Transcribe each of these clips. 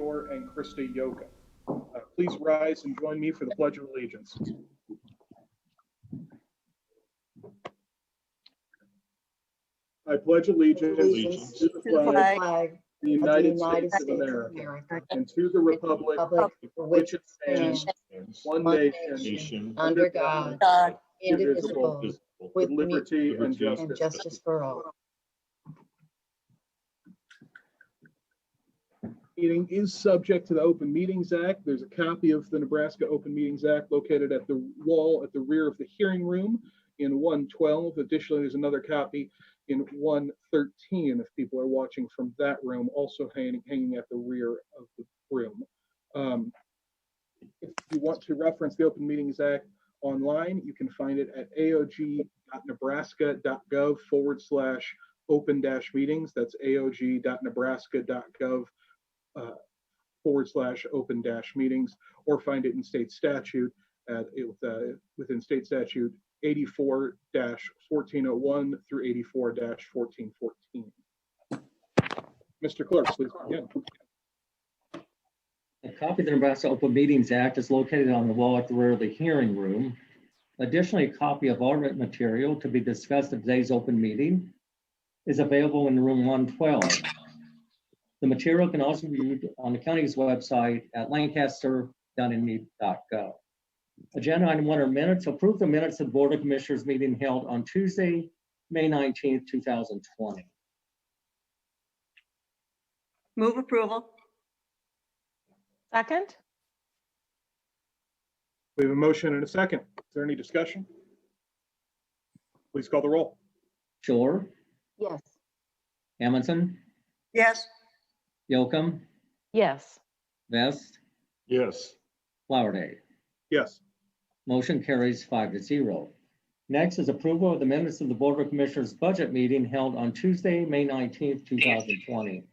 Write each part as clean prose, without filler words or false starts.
Shore and Krista Yoka. Please rise and join me for the Pledge of Allegiance. I pledge allegiance to the flag of the United States of America and to the republic for which it stands, one nation, under God, indivisible, with liberty and justice for all. Meeting is subject to the Open Meetings Act. There's a copy of the Nebraska Open Meetings Act located at the wall at the rear of the hearing room in 112. Additionally, there's another copy in 113 if people are watching from that room, also hanging at the rear of the room. If you want to reference the Open Meetings Act online, you can find it at aog.nebraska.gov/open-meetings. That's aog.nebraska.gov /open-meetings, or find it in state statute at within state statute 84-1401 through 84-1414. Mr. Clerk, please begin. A copy of the Nebraska Open Meetings Act is located on the wall at the rear of the hearing room. Additionally, a copy of all written material to be discussed at today's open meeting is available in room 112. The material can also be viewed on the county's website at lancaster.nme.gov. Agenda item 1 are minutes. Approve the minutes of the Board of Commissioners meeting held on Tuesday, May 19th, 2020. Move approval. Second? We have a motion and a second. Is there any discussion? Please call the roll. Shore, Yes. Amundson, Yes. Yocum, Yes. Vest, Yes. Flowerday. Yes. Motion carries 5-0. Next is approval of the minutes of the Board of Commissioners budget meeting held on Tuesday, May 19th, 2020.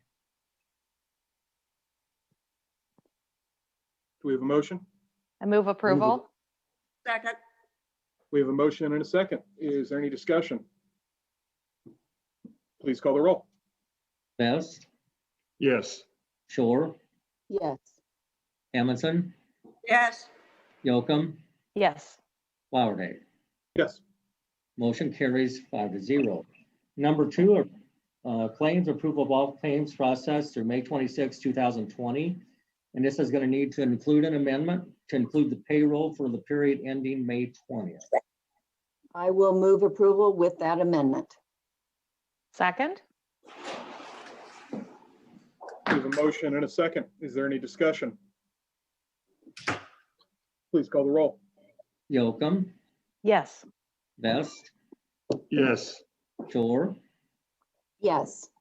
Do we have a motion? I move approval. Second. We have a motion and a second. Is there any discussion? Please call the roll. Vest, Yes. Shore, Yes. Amundson, Yes. Yocum, Yes. Flowerday. Yes. Motion carries 5-0. Number 2 are claims. Approval of all claims processed through May 26, 2020. And this is going to need to include an amendment to include the payroll for the period ending May 20th. I will move approval with that amendment. Second? We have a motion and a second. Is there any discussion? Please call the roll. Yocum, Yes. Vest, Yes. Shore, Yes.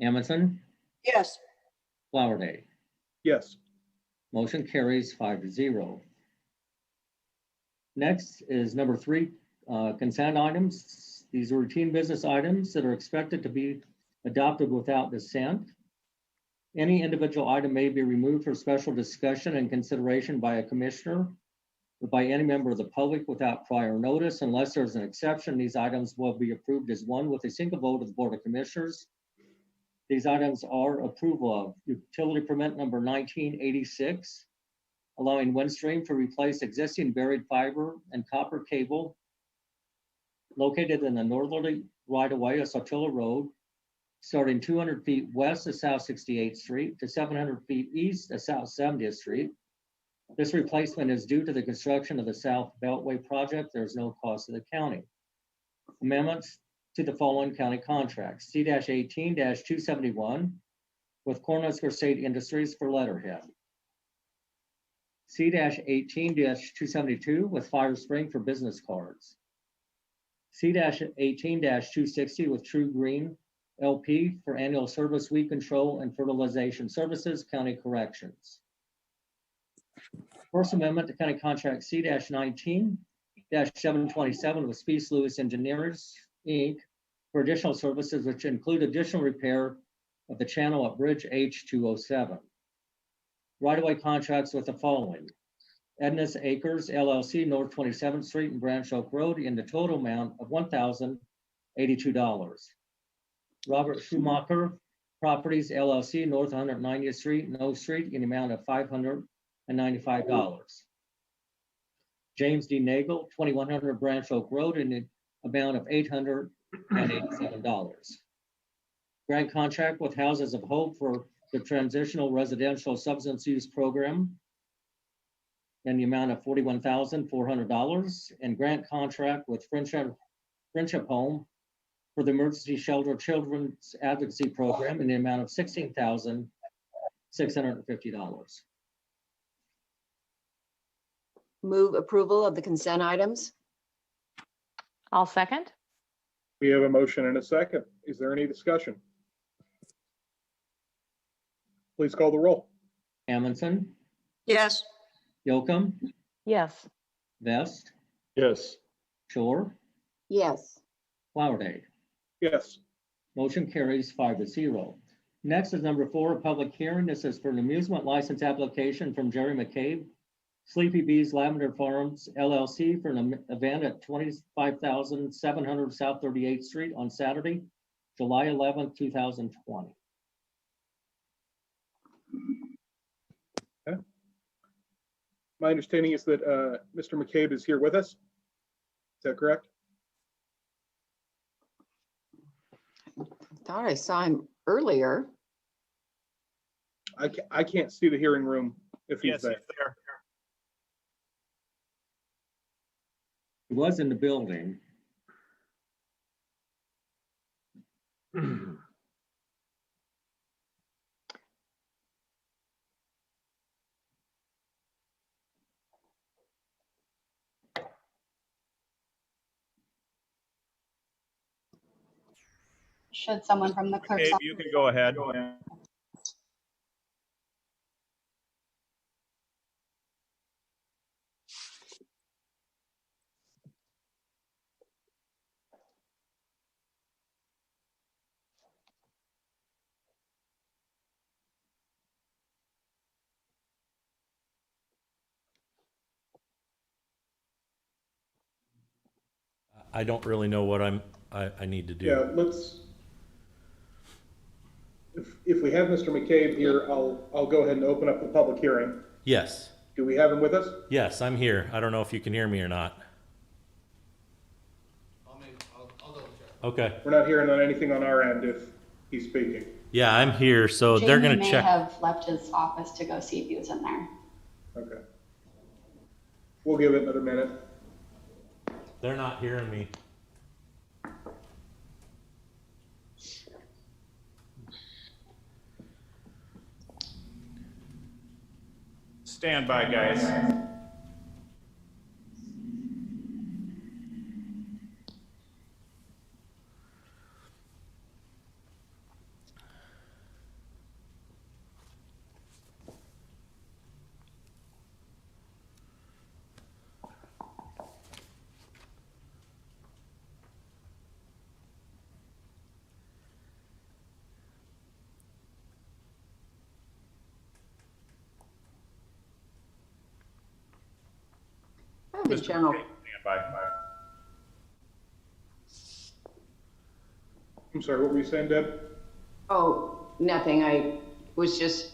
Amundson, Yes. Flowerday. Yes. Motion carries 5-0. Next is number 3, consent items. These are routine business items that are expected to be adopted without dissent. Any individual item may be removed for special discussion and consideration by a commissioner or by any member of the public without prior notice. Unless there's an exception, these items will be approved as one with a single vote of the Board of Commissioners. These items are approval of utility permit number 1986, allowing Windstream to replace existing buried fiber and copper cable located in the northerly right-of-way of Sotilla Road, starting 200 feet west of South 68th Street to 700 feet east of South 70th Street. This replacement is due to the construction of the South Beltway project. There's no cost to the county. Amendments to the following county contracts: C-18-271 with Cornhusker State Industries for letterhead. C-18-272 with Fire Spring for business cards. C-18-260 with True Green LP for annual service weed control and fertilization services, county corrections. First amendment to county contract C-19-727 with Speece Lewis Engineers, Inc. for additional services which include additional repair of the channel at Bridge H207. Right-of-way contracts with the following: Edna's Acres LLC, North 27th Street and Branch Oak Road, in the total amount of $1,082. Robert Schumacher, Properties LLC, North 190th Street, No Street, in the amount of $595. James D. Nagel, 2100 Branch Oak Road, in the amount of $887. Grant contract with Houses of Hope for the Transitional Residential Substance Use Program in the amount of $41,400, and grant contract with Friendship Home for the Emergency Shelter Children's Advocacy Program in the amount of $16,650. Move approval of the consent items. I'll second. We have a motion and a second. Is there any discussion? Please call the roll. Amundson, Yes. Yocum, Yes. Vest, Yes. Shore, Yes. Flowerday. Yes. Motion carries 5-0. Next is number 4, a public hearing. This is for an amusement license application from Jerry McCabe, Sleepy Bees Lavender Farms LLC, for an event at 25,700 South 38th Street on Saturday, July 11th, 2020. Okay. My understanding is that Mr. McCabe is here with us. Is that correct? Thought I saw him earlier. I can't see the hearing room if he's there. He was in the building. Should someone from the clerk's Dave, office? you can go ahead. I don't really know what I need to do. Yeah, let's, if we have Mr. McCabe here, I'll go ahead and open up the public hearing. Yes. Do we have him with us? Yes, I'm here. I don't know if you can hear me or not. Okay. We're not hearing on anything on our end if he's speaking. Yeah, I'm here, so they're Jamie gonna may check. have left his office to go see if he was in there. Okay. We'll give it another minute. They're not hearing me. Stand by, guys. I have a general, Stand by. I'm sorry, what were you saying, Deb? oh, nothing. I was just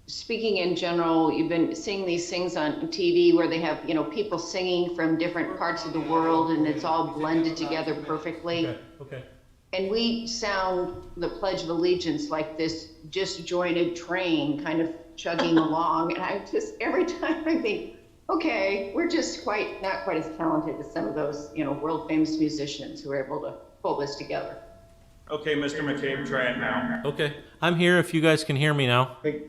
speaking in general. You've been seeing these things on TV where they have, people singing from different parts of the world and it's all blended together perfectly. Okay. And we sound the Pledge of Allegiance like this disjointed train kind of chugging along. And I just, every time I think, okay, we're just not quite as talented as some of those, world famous musicians who are able to pull this together. Okay, Mr. McCabe, try it now. Okay. I'm here if you guys can hear me now. Hey,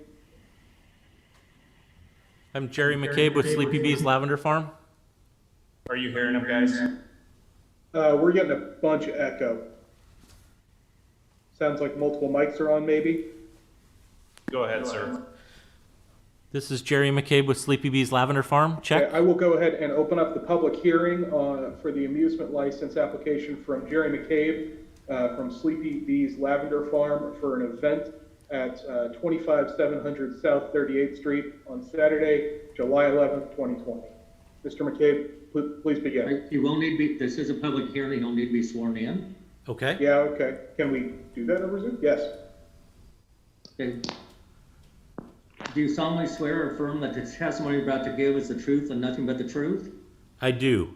I'm Jerry McCabe with Sleepy Bees Lavender Farm. Are you hearing him, guys? we're getting a bunch of echo. Sounds like multiple mics are on, maybe. Go ahead, sir. This is Jerry McCabe with Sleepy Bees Lavender Farm. Check. Okay, I will go ahead and open up the public hearing for the amusement license application from Jerry McCabe from Sleepy Bees Lavender Farm for an event at 25700 South 38th Street on Saturday, July 11th, 2020. Mr. McCabe, please begin. He will need to be, this is a public hearing, he'll need to be sworn in. Okay. Yeah, okay. Can we do that over Zoom? Yes. Okay. Do you solemnly swear or affirm that the testimony you're about to give is the truth and nothing but the truth? I do.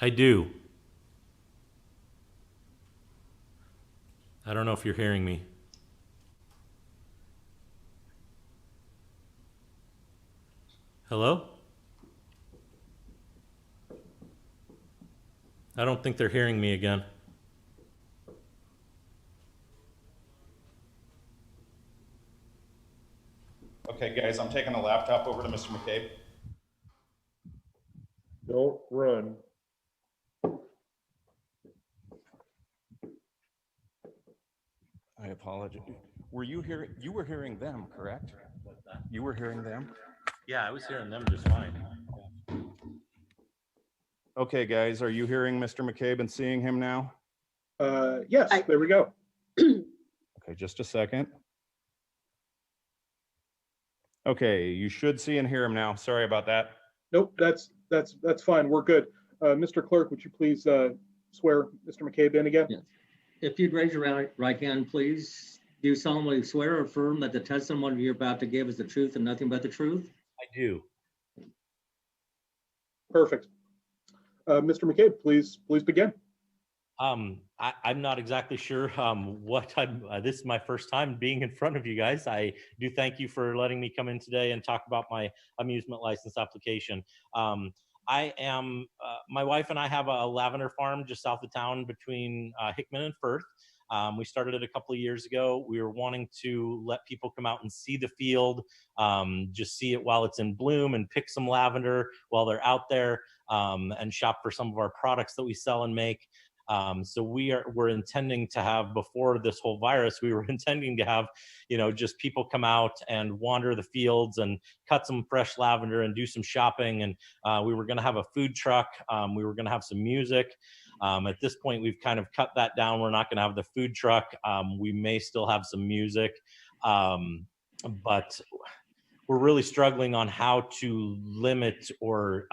I do. I don't know if you're hearing me. Hello? I don't think they're hearing me again. Okay, guys, I'm taking the laptop over to Mr. McCabe. Don't run. I apologize. Were you hearing? You were hearing them, correct? You were hearing them? Yeah, I was hearing them just fine. Okay, guys, are you hearing Mr. McCabe and seeing him now? Yes, there we go. Okay, just a second. Okay, you should see and hear him now. Sorry about that. Nope, that's fine. We're good. Mr. Clerk, would you please swear Mr. McCabe in again? Yes. If you'd raise your right hand, please. Do you solemnly swear or affirm that the testimony you're about to give is the truth and nothing but the truth? I do. Perfect. Mr. McCabe, please begin. I'm not exactly sure what this is my first time being in front of you guys. I do thank you for letting me come in today and talk about my amusement license application. I am, my wife and I have a lavender farm just south of town between Hickman and Firth. We started it a couple of years ago. We were wanting to let people come out and see the field, just see it while it's in bloom and pick some lavender while they're out there, and shop for some of our products that we sell and make. So we're intending to have, before this whole virus, we were intending to have, just people come out and wander the fields and cut some fresh lavender and do some shopping. And we were going to have a food truck. We were going to have some music. At this point, we've kind of cut that down. We're not going to have the food truck. We may still have some music, but we're really struggling on how to limit or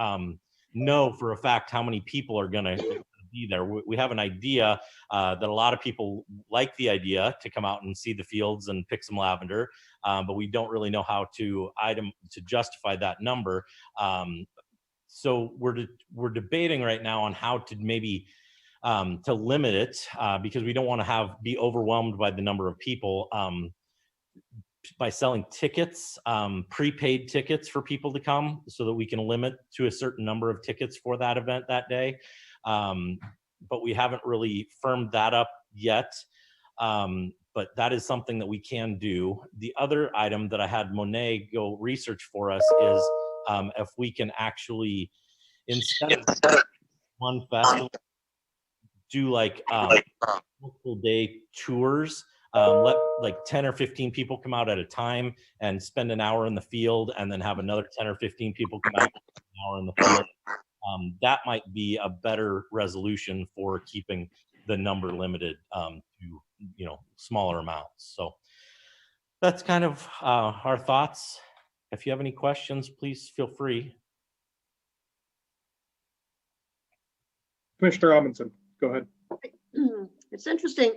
know for a fact how many people are going to be there. We have an idea that a lot of people like the idea to come out and see the fields and pick some lavender, but we don't really know how to justify that number. So we're debating right now on how to maybe to limit it because we don't want to be overwhelmed by the number of people. By selling tickets, prepaid tickets for people to come so that we can limit to a certain number of tickets for that event that day. But we haven't really firmed that up yet. But that is something that we can do. The other item that I had Monet go research for us is if we can actually, instead of one festival, do like multiple day tours. Let like 10 or 15 people come out at a time and spend an hour in the field, and then have another 10 or 15 people come out an hour in the field. That might be a better resolution for keeping the number limited to smaller amounts. So that's kind of our thoughts. If you have any questions, please feel free. Commissioner Amundson, go ahead. It's interesting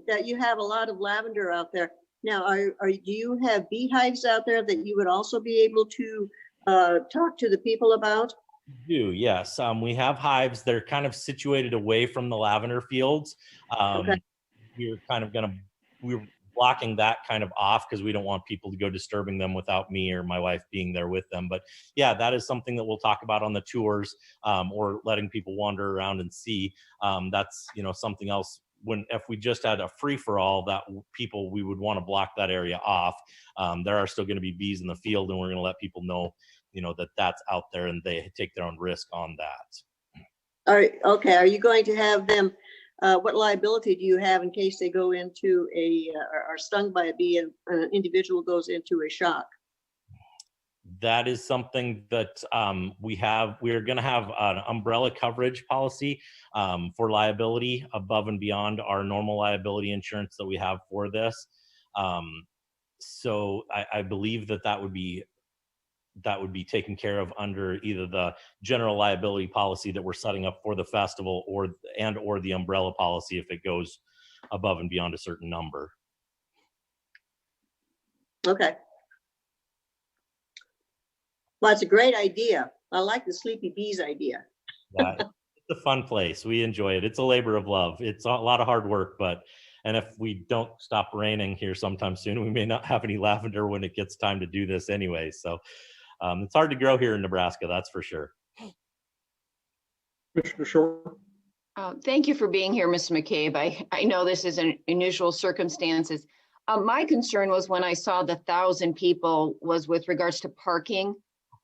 that you have a lot of lavender out there. Now, do you have beehives out there that you would also be able to talk to the people about? We do, yes. We have hives. They're kind of situated away from the lavender fields. Okay. We're blocking that kind of off because we don't want people to go disturbing them without me or my wife being there with them. But yeah, that is something that we'll talk about on the tours, or letting people wander around and see. That's something else. If we just had a free-for-all, that we would want to block that area off. There are still going to be bees in the field, and we're going to let people know that that's out there, and they take their own risk on that. All right. Okay. Are you going to have them? What liability do you have in case they go into are stung by a bee and an individual goes into a shock? That is something that we're going to have an umbrella coverage policy for liability above and beyond our normal liability insurance that we have for this. So I believe that would be that would be taken care of under either the general liability policy that we're setting up for the festival or the umbrella policy if it goes above and beyond a certain number. Okay. Well, it's a great idea. I like the Sleepy Bees idea. Yeah, it's a fun place. We enjoy it. It's a labor of love. It's a lot of hard work, and if we don't stop raining here sometime soon, we may not have any lavender when it gets time to do this anyway. So it's hard to grow here in Nebraska, that's for sure. Commissioner Shore? Thank you for being here, Mr. McCabe. I know this is an unusual circumstances. My concern was when I saw the 1,000 people was with regards to parking.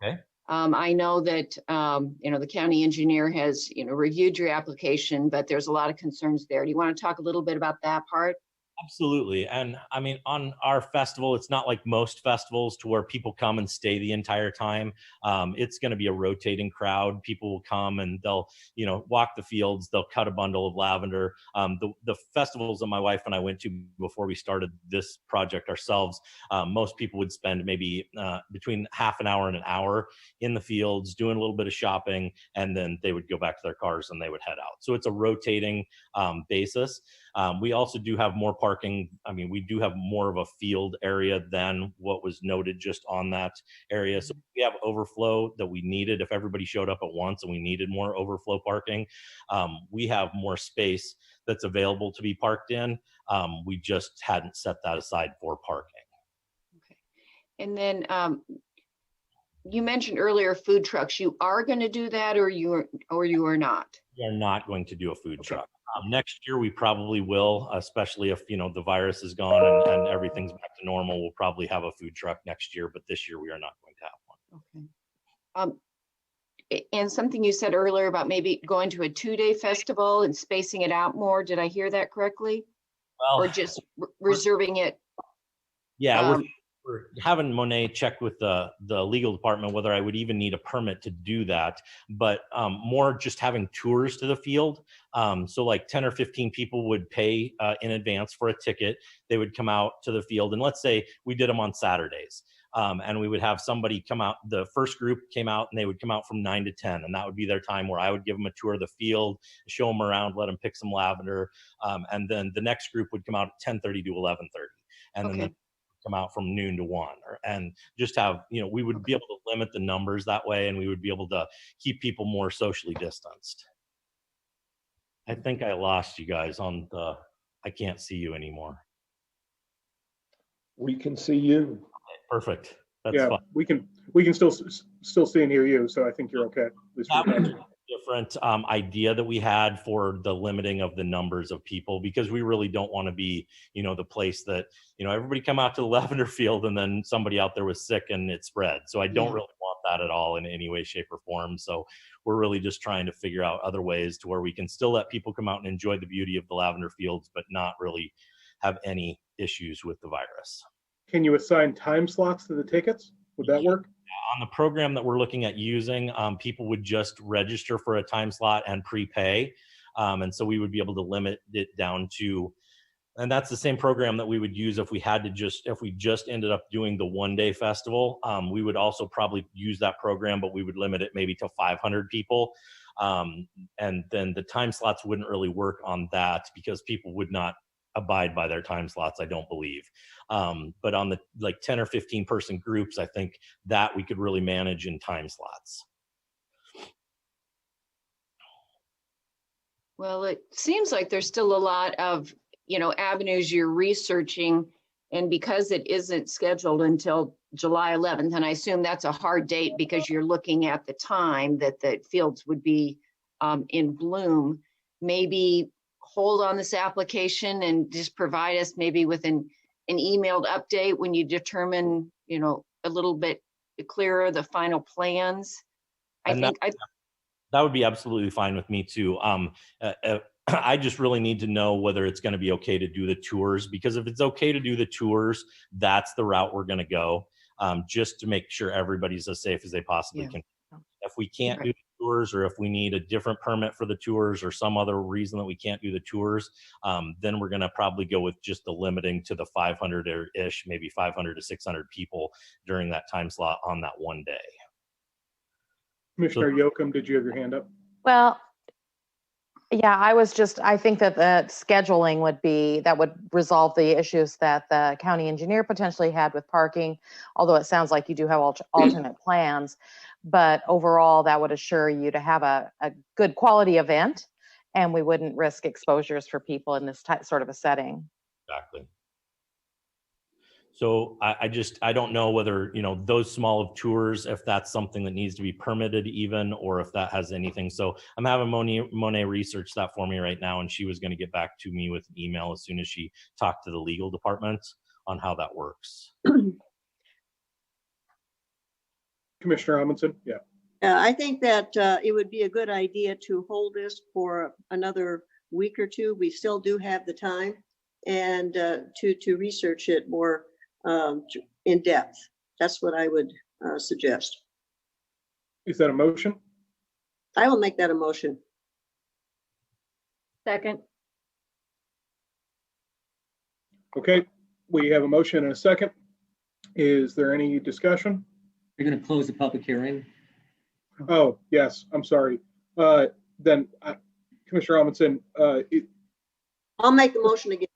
Okay. I know that, the county engineer has, reviewed your application, but there's a lot of concerns there. Do you want to talk a little bit about that part? Absolutely. And I mean, on our festival, it's not like most festivals to where people come and stay the entire time. It's going to be a rotating crowd. People will come and they'll, walk the fields. They'll cut a bundle of lavender. The festivals that my wife and I went to before we started this project ourselves, most people would spend maybe between half an hour and an hour in the fields doing a little bit of shopping, and then they would go back to their cars and they would head out. So it's a rotating basis. We also do have more parking. I mean, we do have more of a field area than what was noted just on that area. So we have overflow that we needed. If everybody showed up at once and we needed more overflow parking, we have more space that's available to be parked in. We just hadn't set that aside for parking. Okay. And then you mentioned earlier food trucks. You are going to do that, or you are not? We are not going to do a food truck. Next year, we probably will, especially if, the virus is gone and everything's back to normal. We'll probably have a food truck next year, but this year we are not going to have one. Okay. And something you said earlier about maybe going to a 2-day festival and spacing it out more. Did I hear that correctly? Well, or just reserving it? Yeah, we're having Monet check with the legal department whether I would even need a permit to do that, but more just having tours to the field. So like 10 or 15 people would pay in advance for a ticket. They would come out to the field, and let's say we did them on Saturdays. And we would have somebody come out. The first group came out and they would come out from 9 to 10, and that would be their time where I would give them a tour of the field, show them around, let them pick some lavender. And then the next group would come out at 10:30 to 11:30. And then the come out from noon to 1, and just have, we would be able to limit the numbers that way, and we would be able to keep people more socially distanced. I think I lost you guys on I can't see you anymore. We can see you. Perfect. That's fine. we can still see and hear you, so I think you're okay. That was a different idea that we had for the limiting of the numbers of people, because we really don't want to be, the place that, everybody come out to the lavender field and then somebody out there was sick and it spread. So I don't really want that at all in any way, shape, or form. So we're really just trying to figure out other ways to where we can still let people come out and enjoy the beauty of the lavender fields, but not really have any issues with the virus. Can you assign time slots to the tickets? Would that work? On the program that we're looking at using, people would just register for a time slot and prepay. And so we would be able to limit it down to, and that's the same program that we would use if we just ended up doing the 1-day festival. We would also probably use that program, but we would limit it maybe to 500 people. And then the time slots wouldn't really work on that because people would not abide by their time slots, I don't believe. But on the 10 or 15 person groups, I think that we could really manage in time slots. Well, it seems like there's still a lot of, avenues you're researching, and because it isn't scheduled until July 11th, and I assume that's a hard date because you're looking at the time that the fields would be in bloom, maybe hold on this application and just provide us maybe with an emailed update when you determine, a little bit clearer the final plans. That would be absolutely fine with me too. I just really need to know whether it's going to be okay to do the tours, because if it's okay to do the tours, that's the route we're going to go, just to make sure everybody's as safe as they possibly can. If we can't do the tours, or if we need a different permit for the tours or some other reason that we can't do the tours, then we're going to probably go with just the limiting to the 500-ish, maybe 500 to 600 people during that time slot on that one day. Commissioner Yocum, did you have your hand up? Well, yeah, I think that the scheduling would resolve the issues that the county engineer potentially had with parking, although it sounds like you do have alternate plans. But overall, that would assure you to have a good quality event, and we wouldn't risk exposures for people in this sort of a setting. Exactly. So I don't know whether, those small of tours, if that's something that needs to be permitted even, or if that has anything. So I'm having Monet research that for me right now, and she was going to get back to me with an email as soon as she talked to the legal department on how that works. Commissioner Amundson? Yeah. I think that it would be a good idea to hold this for another week or two. We still do have the time, and to research it more in depth. That's what I would suggest. Is that a motion? I will make that a motion. Second. Okay, we have a motion and a second. Is there any discussion? You're going to close the public hearing? Oh, yes, I'm sorry. Then Commissioner Amundson, I'll make the motion again.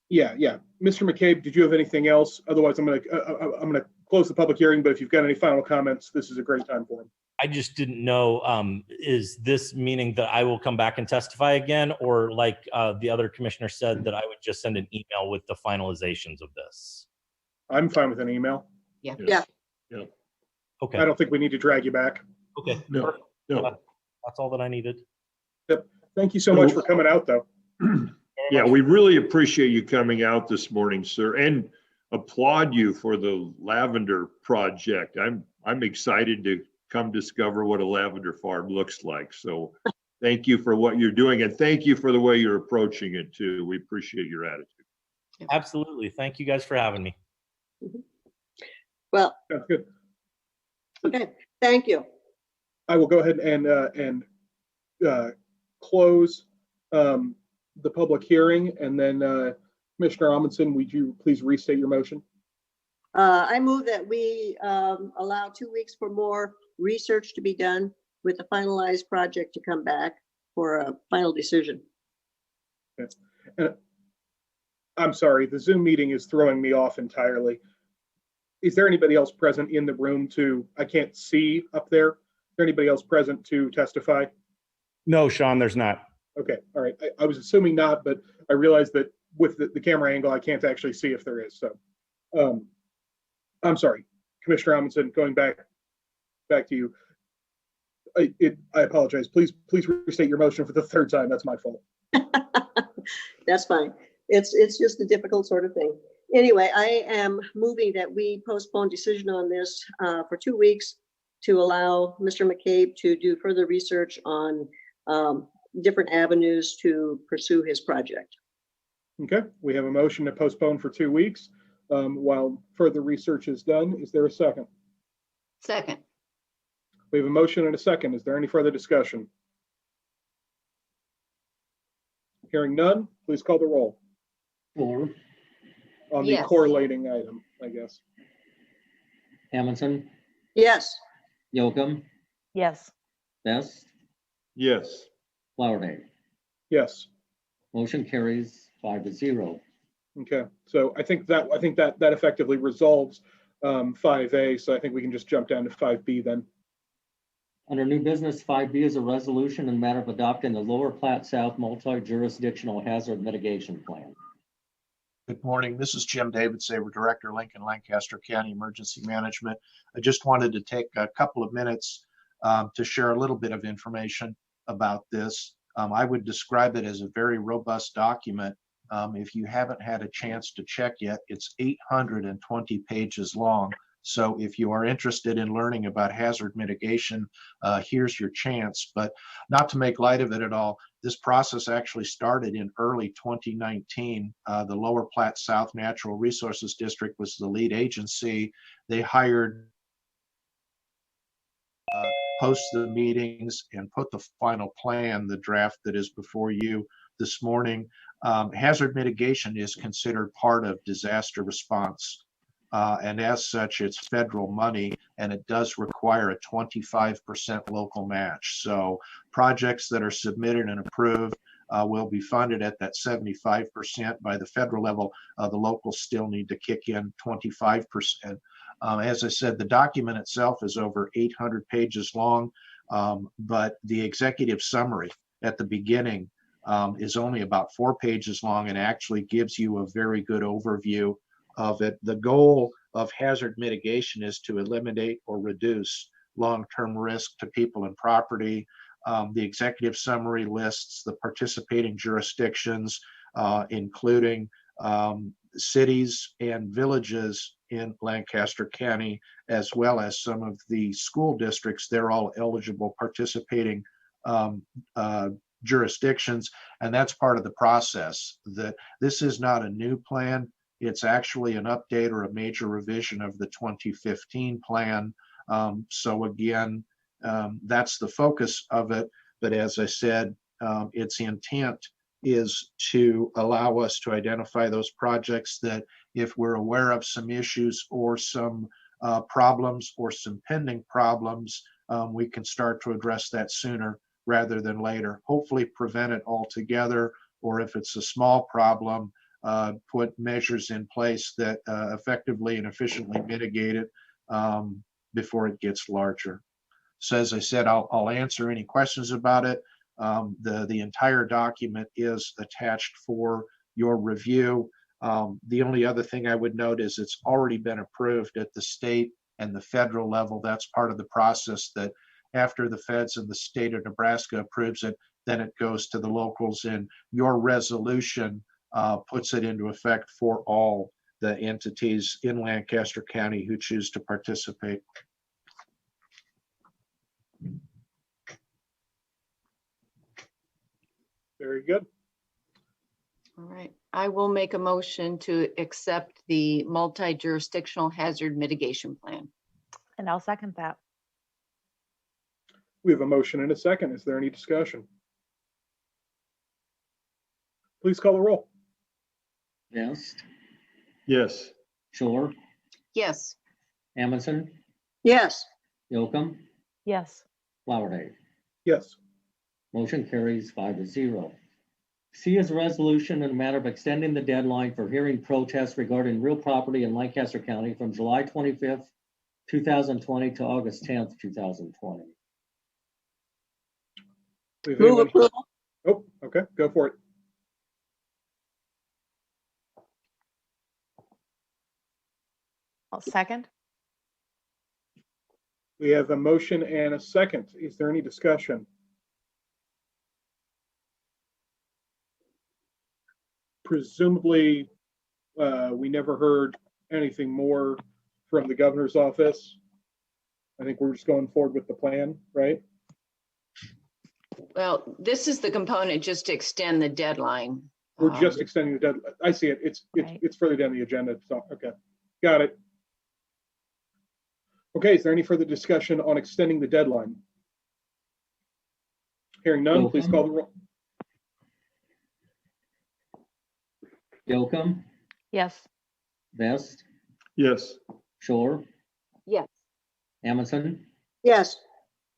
yeah. Mr. McCabe, did you have anything else? Otherwise, I'm gonna close the public hearing, but if you've got any final comments, this is a great time for them. I just didn't know, is this meaning that I will come back and testify again, or like the other commissioner said, that I would just send an email with the finalizations of this? I'm fine with an email. Yeah. Yeah. Okay. I don't think we need to drag you back. Okay. No, no. That's all that I needed. Thank you so much for coming out, though. Yeah, we really appreciate you coming out this morning, sir, and applaud you for the lavender project. I'm excited to come discover what a lavender farm looks like. So thank you for what you're doing, and thank you for the way you're approaching it too. We appreciate your attitude. Absolutely. Thank you guys for having me. Well, That's good. okay, thank you. I will go ahead and close the public hearing, and then Commissioner Amundson, would you please restate your motion? I move that we allow 2 weeks for more research to be done with the finalized project to come back for a final decision. Okay. And I'm sorry, the Zoom meeting is throwing me off entirely. Is there anybody else present in the room I can't see up there? Is there anybody else present to testify? No, Sean, there's not. Okay, all right. I was assuming not, but I realized that with the camera angle, I can't actually see if there is. So I'm sorry, Commissioner Amundson, going back to you. I apologize. Please restate your motion for the third time. That's my fault. That's fine. It's just a difficult sort of thing. Anyway, I am moving that we postpone decision on this for 2 weeks to allow Mr. McCabe to do further research on different avenues to pursue his project. Okay, we have a motion to postpone for 2 weeks while further research is done. Is there a second? Second. We have a motion and a second. Is there any further discussion? Hearing none, please call the roll Fuller, on the Yes. correlating item, I guess. Amundson, Yes. Yocum, Yes. Best, Yes. Flowerday. Yes. Motion carries 5-0. Okay, so I think that effectively resolves 5A. So I think we can just jump down to 5B then. Under new business, 5B is a resolution in the matter of adopting the Lower Platte South multi-jurisdictional hazard mitigation plan. Good morning. This is Jim David, Saber Director, Lincoln, Lancaster County Emergency Management. I just wanted to take a couple of minutes to share a little bit of information about this. I would describe it as a very robust document. If you haven't had a chance to check yet, it's 820 pages long. So if you are interested in learning about hazard mitigation, here's your chance. But not to make light of it at all, this process actually started in early 2019. The Lower Platte South Natural Resources District was the lead agency. They hired post the meetings, and put the final plan, the draft that is before you this morning. Hazard mitigation is considered part of disaster response. And as such, it's federal money, and it does require a 25% local match. So projects that are submitted and approved will be funded at that 75% by the federal level. The locals still need to kick in 25%. As I said, the document itself is over 800 pages long, but the executive summary at the beginning is only about 4 pages long and actually gives you a very good overview of it. The goal of hazard mitigation is to eliminate or reduce long-term risk to people and property. The executive summary lists the participating jurisdictions, including cities and villages in Lancaster County, as well as some of the school districts. They're all eligible participating jurisdictions, and that's part of the process. That this is not a new plan. It's actually an update or a major revision of the 2015 plan. So again, that's the focus of it. But as I said, its intent is to allow us to identify those projects that if we're aware of some issues or some problems or some pending problems, we can start to address that sooner rather than later. Hopefully prevent it altogether, or if it's a small problem, put measures in place that effectively and efficiently mitigate it before it gets larger. So as I said, I'll answer any questions about it. The entire document is attached for your review. The only other thing I would note is it's already been approved at the state and the federal level. That's part of the process, that after the feds and the state of Nebraska approves it, then it goes to the locals, and your resolution puts it into effect for all the entities in Lancaster County who choose to participate. Very good. All right, I will make a motion to accept the multi-jurisdictional hazard mitigation plan. And I'll second that. We have a motion and a second. Is there any discussion? Please call the roll. Best, Yes. Shore, Yes, Amundson, Yes, Yocum, Yes. Flowerday. Yes. Motion carries 5-0. C is a resolution in a matter of extending the deadline for hearing protests regarding real property in Lancaster County from July 25th, 2020 to August 10th, 2020. move approval. Oh, okay, go for it. I'll second. We have a motion and a second. Is there any discussion? Presumably, we never heard anything more from the governor's office. I think we're just going forward with the plan, right? well, this is the component just to extend the deadline. We're just extending the deadline. I see it. It's further down the agenda. So, okay, got it. Okay, is there any further discussion on extending the deadline? Hearing none, please call the roll. Yocum, Yes. Best, Yes. Shore, Yes, Amundson, Yes,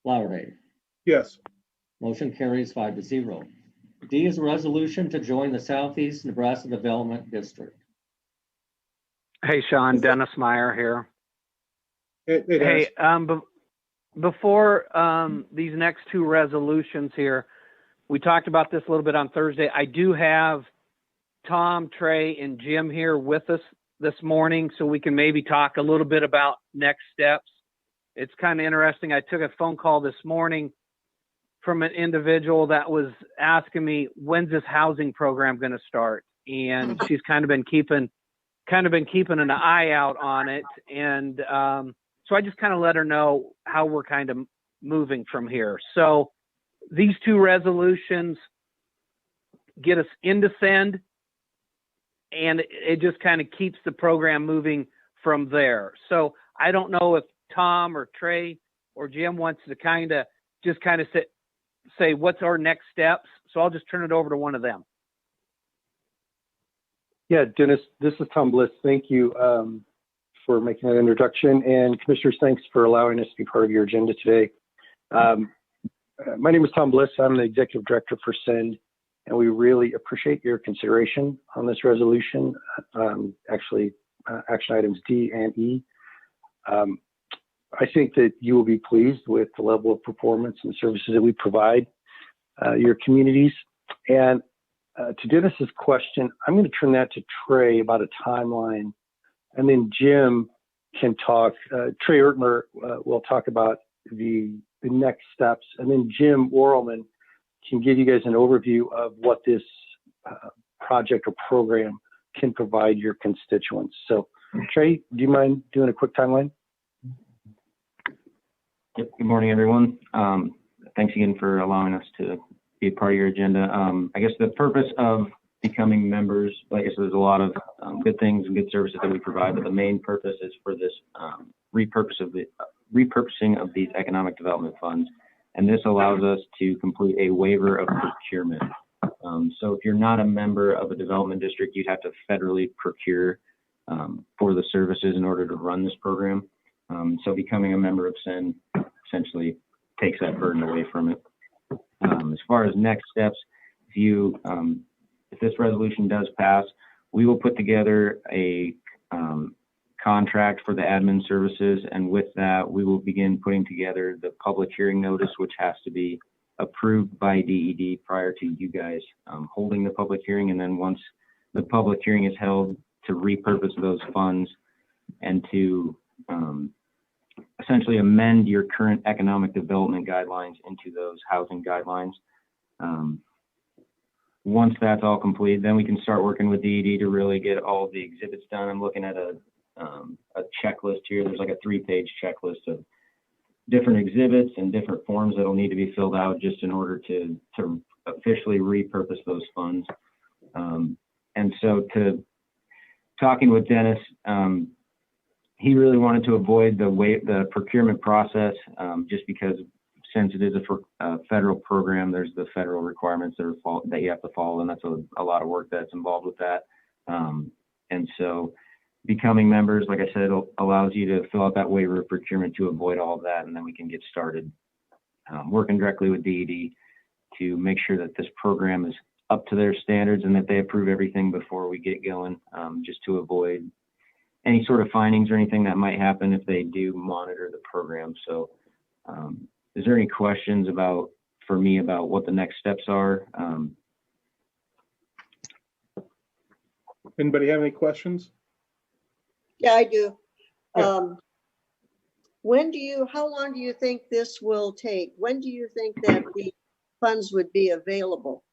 Flowerday. Yes. Motion carries 5-0. D is a resolution to join the Southeast Nebraska Development District. Hey, Sean, Dennis Meyer here. Hey, Before these next two resolutions here, we talked about this a little bit on Thursday. I do have Tom, Trey, and Jim here with us this morning, so we can maybe talk a little bit about next steps. It's kind of interesting. I took a phone call this morning from an individual that was asking me, when's this housing program going to start? And she's kind of been keeping an eye out on it. And so I just kind of let her know how we're kind of moving from here. So these two resolutions get us into send, and it just kind of keeps the program moving from there. So I don't know if Tom or Trey or Jim wants to just say what's our next steps. So I'll just turn it over to one of them. Yeah, Dennis, this is Tom Bliss. Thank you for making that introduction. And commissioners, thanks for allowing us to be part of your agenda today. My name is Tom Bliss. I'm the executive director for SEND, and we really appreciate your consideration on this resolution, actually action items D and E. I think that you will be pleased with the level of performance and services that we provide your communities. And to Dennis's question, I'm going to turn that to Trey about a timeline, and then Jim can talk. Trey Ertler will talk about the next steps, and then Jim Orelman can give you guys an overview of what this project or program can provide your constituents. So, Trey, do you mind doing a quick timeline? Yep. Good morning, everyone. Thanks again for allowing us to be a part of your agenda. I guess the purpose of becoming members, like I said, there's a lot of good things and good services that we provide, but the main purpose is for this repurposing of these economic development funds. And this allows us to complete a waiver of procurement. So if you're not a member of a development district, you'd have to federally procure for the services in order to run this program. So becoming a member of SEND essentially takes that burden away from it. As far as next steps, if this resolution does pass, we will put together a contract for the admin services, and with that, we will begin putting together the public hearing notice, which has to be approved by DED prior to you guys holding the public hearing. And then once the public hearing is held, to repurpose those funds and to essentially amend your current economic development guidelines into those housing guidelines. Once that's all complete, then we can start working with DED to really get all of the exhibits done. I'm looking at a checklist here. There's like a 3-page checklist of different exhibits and different forms that'll need to be filled out just in order to officially repurpose those funds. And so talking with Dennis, he really wanted to avoid the procurement process just because since it is a federal program, there's the federal requirements that you have to follow, and that's a lot of work that's involved with that. And so becoming members, like I said, allows you to fill out that waiver of procurement to avoid all of that, and then we can get started working directly with DED to make sure that this program is up to their standards and that they approve everything before we get going, just to avoid any sort of findings or anything that might happen if they do monitor the program. So is there any questions for me about what the next steps are? Anybody have any questions? Yeah, I do. Yeah. How long do you think this will take? When do you think that the funds would be available?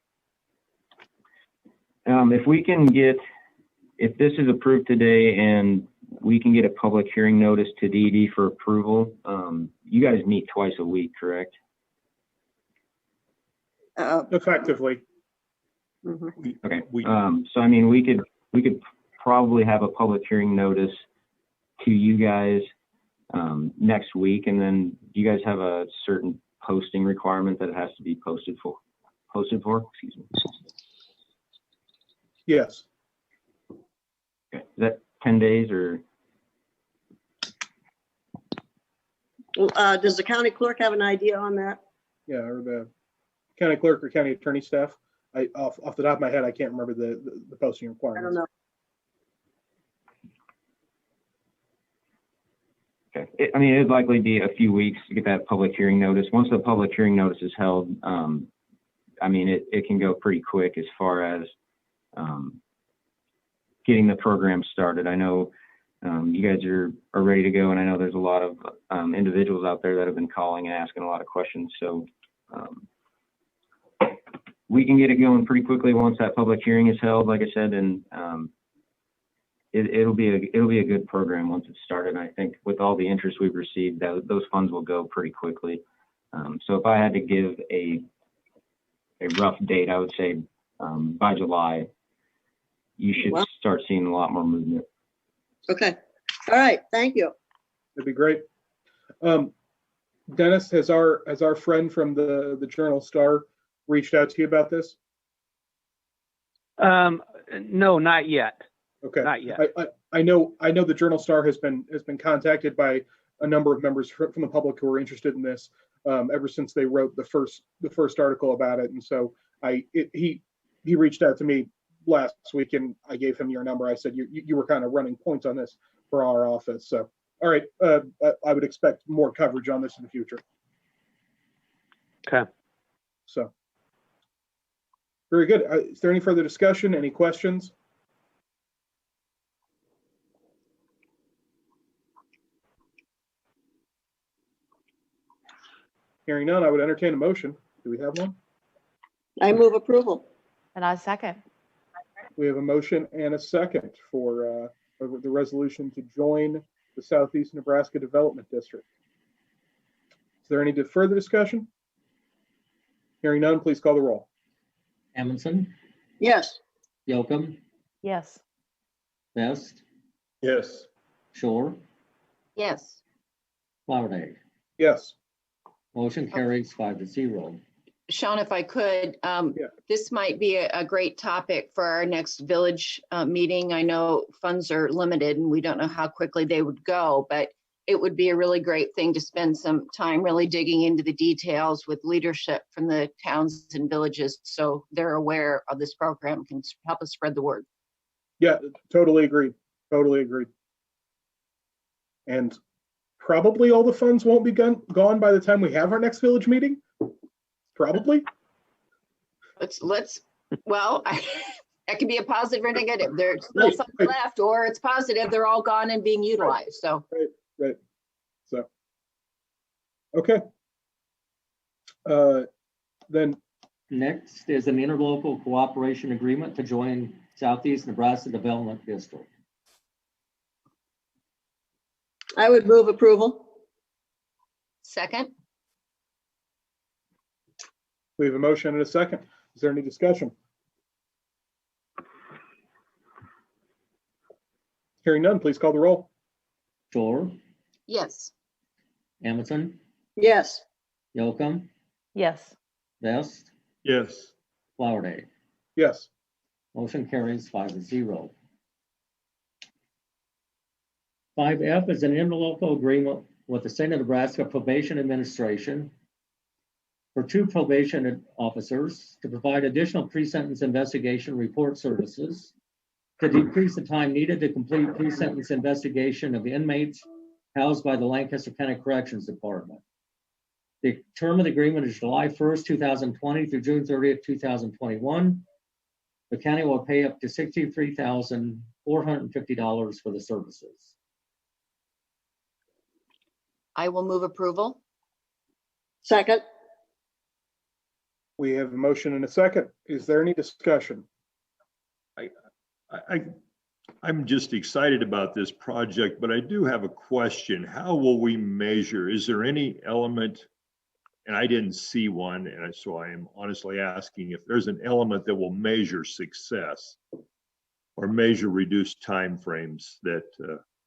If this is approved today and we can get a public hearing notice to DED for approval, you guys meet twice a week, correct? Effectively. Mm-hmm. Okay. So I mean, we could probably have a public hearing notice to you guys next week, and then do you guys have a certain posting requirement that it has to be posted for? Excuse me. Yes. Okay. Is that 10 days or? Does the county clerk have an idea on that? Yeah, or the county clerk or county attorney staff. Off the top of my head, I can't remember the posting requirements. I don't know. Okay. I mean, it'd likely be a few weeks to get that public hearing notice. Once the public hearing notice is held, I mean, it can go pretty quick as far as getting the program started. I know you guys are ready to go, and I know there's a lot of individuals out there that have been calling and asking a lot of questions. So we can get it going pretty quickly once that public hearing is held, like I said, and it'll be a good program once it's started. And I think with all the interest we've received, those funds will go pretty quickly. So if I had to give a rough date, I would say by July, you should start seeing a lot more movement. Okay. All right. Thank you. That'd be great. Dennis, has our friend from the Journal Star reached out to you about this? No, not yet. Okay. Not yet. I know the Journal Star has been contacted by a number of members from the public who are interested in this ever since they wrote the first article about it, and so he reached out to me last week, and I gave him your number. I said you were kind of running points on this for our office, so all right. I would expect more coverage on this in the future. Okay. So very good. Is there any further discussion? Any questions? Hearing none, I would entertain a motion. Do we have one? I move approval. And I second. We have a motion and a second for the resolution to join the Southeast Nebraska Development District. Is there any further discussion? Hearing none, please call the roll. Amundson, Yes. Yocum, Yes. Best, Yes. Shore, Yes. Flowerday. Yes. Motion carries 5-0. Sean, if I could, this might be a great topic for our next village meeting. I know funds are limited and we don't know how quickly they would go, but it would be a really great thing to spend some time really digging into the details with leadership from the towns and villages so they're aware of this program, can help us spread the word. Yeah, totally agree. Totally agree. And probably all the funds won't be gone by the time we have our next village meeting. Probably. Well, that could be a positive or negative. There's no funds left, or it's positive, they're all gone and being utilized, so. Right. So, okay. Then Next is an interlocal cooperation agreement to join Southeast Nebraska Development District. I would move approval. Second? we have a motion and a second. Is there any discussion? Hearing none, please call the roll. Shore, Yes. Amundson, Yes. Yocum, Yes. Best, Yes. Flowerday. Yes. Motion carries 5-0. 5F is an interlocal agreement with the State of Nebraska Probation Administration for 2 probation officers to provide additional pre-sentence investigation report services to decrease the time needed to complete pre-sentence investigation of inmates housed by the Lancaster County Corrections Department. The term of the agreement is July 1st, 2020 through June 30th, 2021. The county will pay up to $63,450 for the services. I will move approval. Second. We have a motion and a second. Is there any discussion? I'm just excited about this project, but I do have a question. How will we measure? Is there any element, and I didn't see one, and so I am honestly asking if there's an element that will measure success or measure reduced timeframes that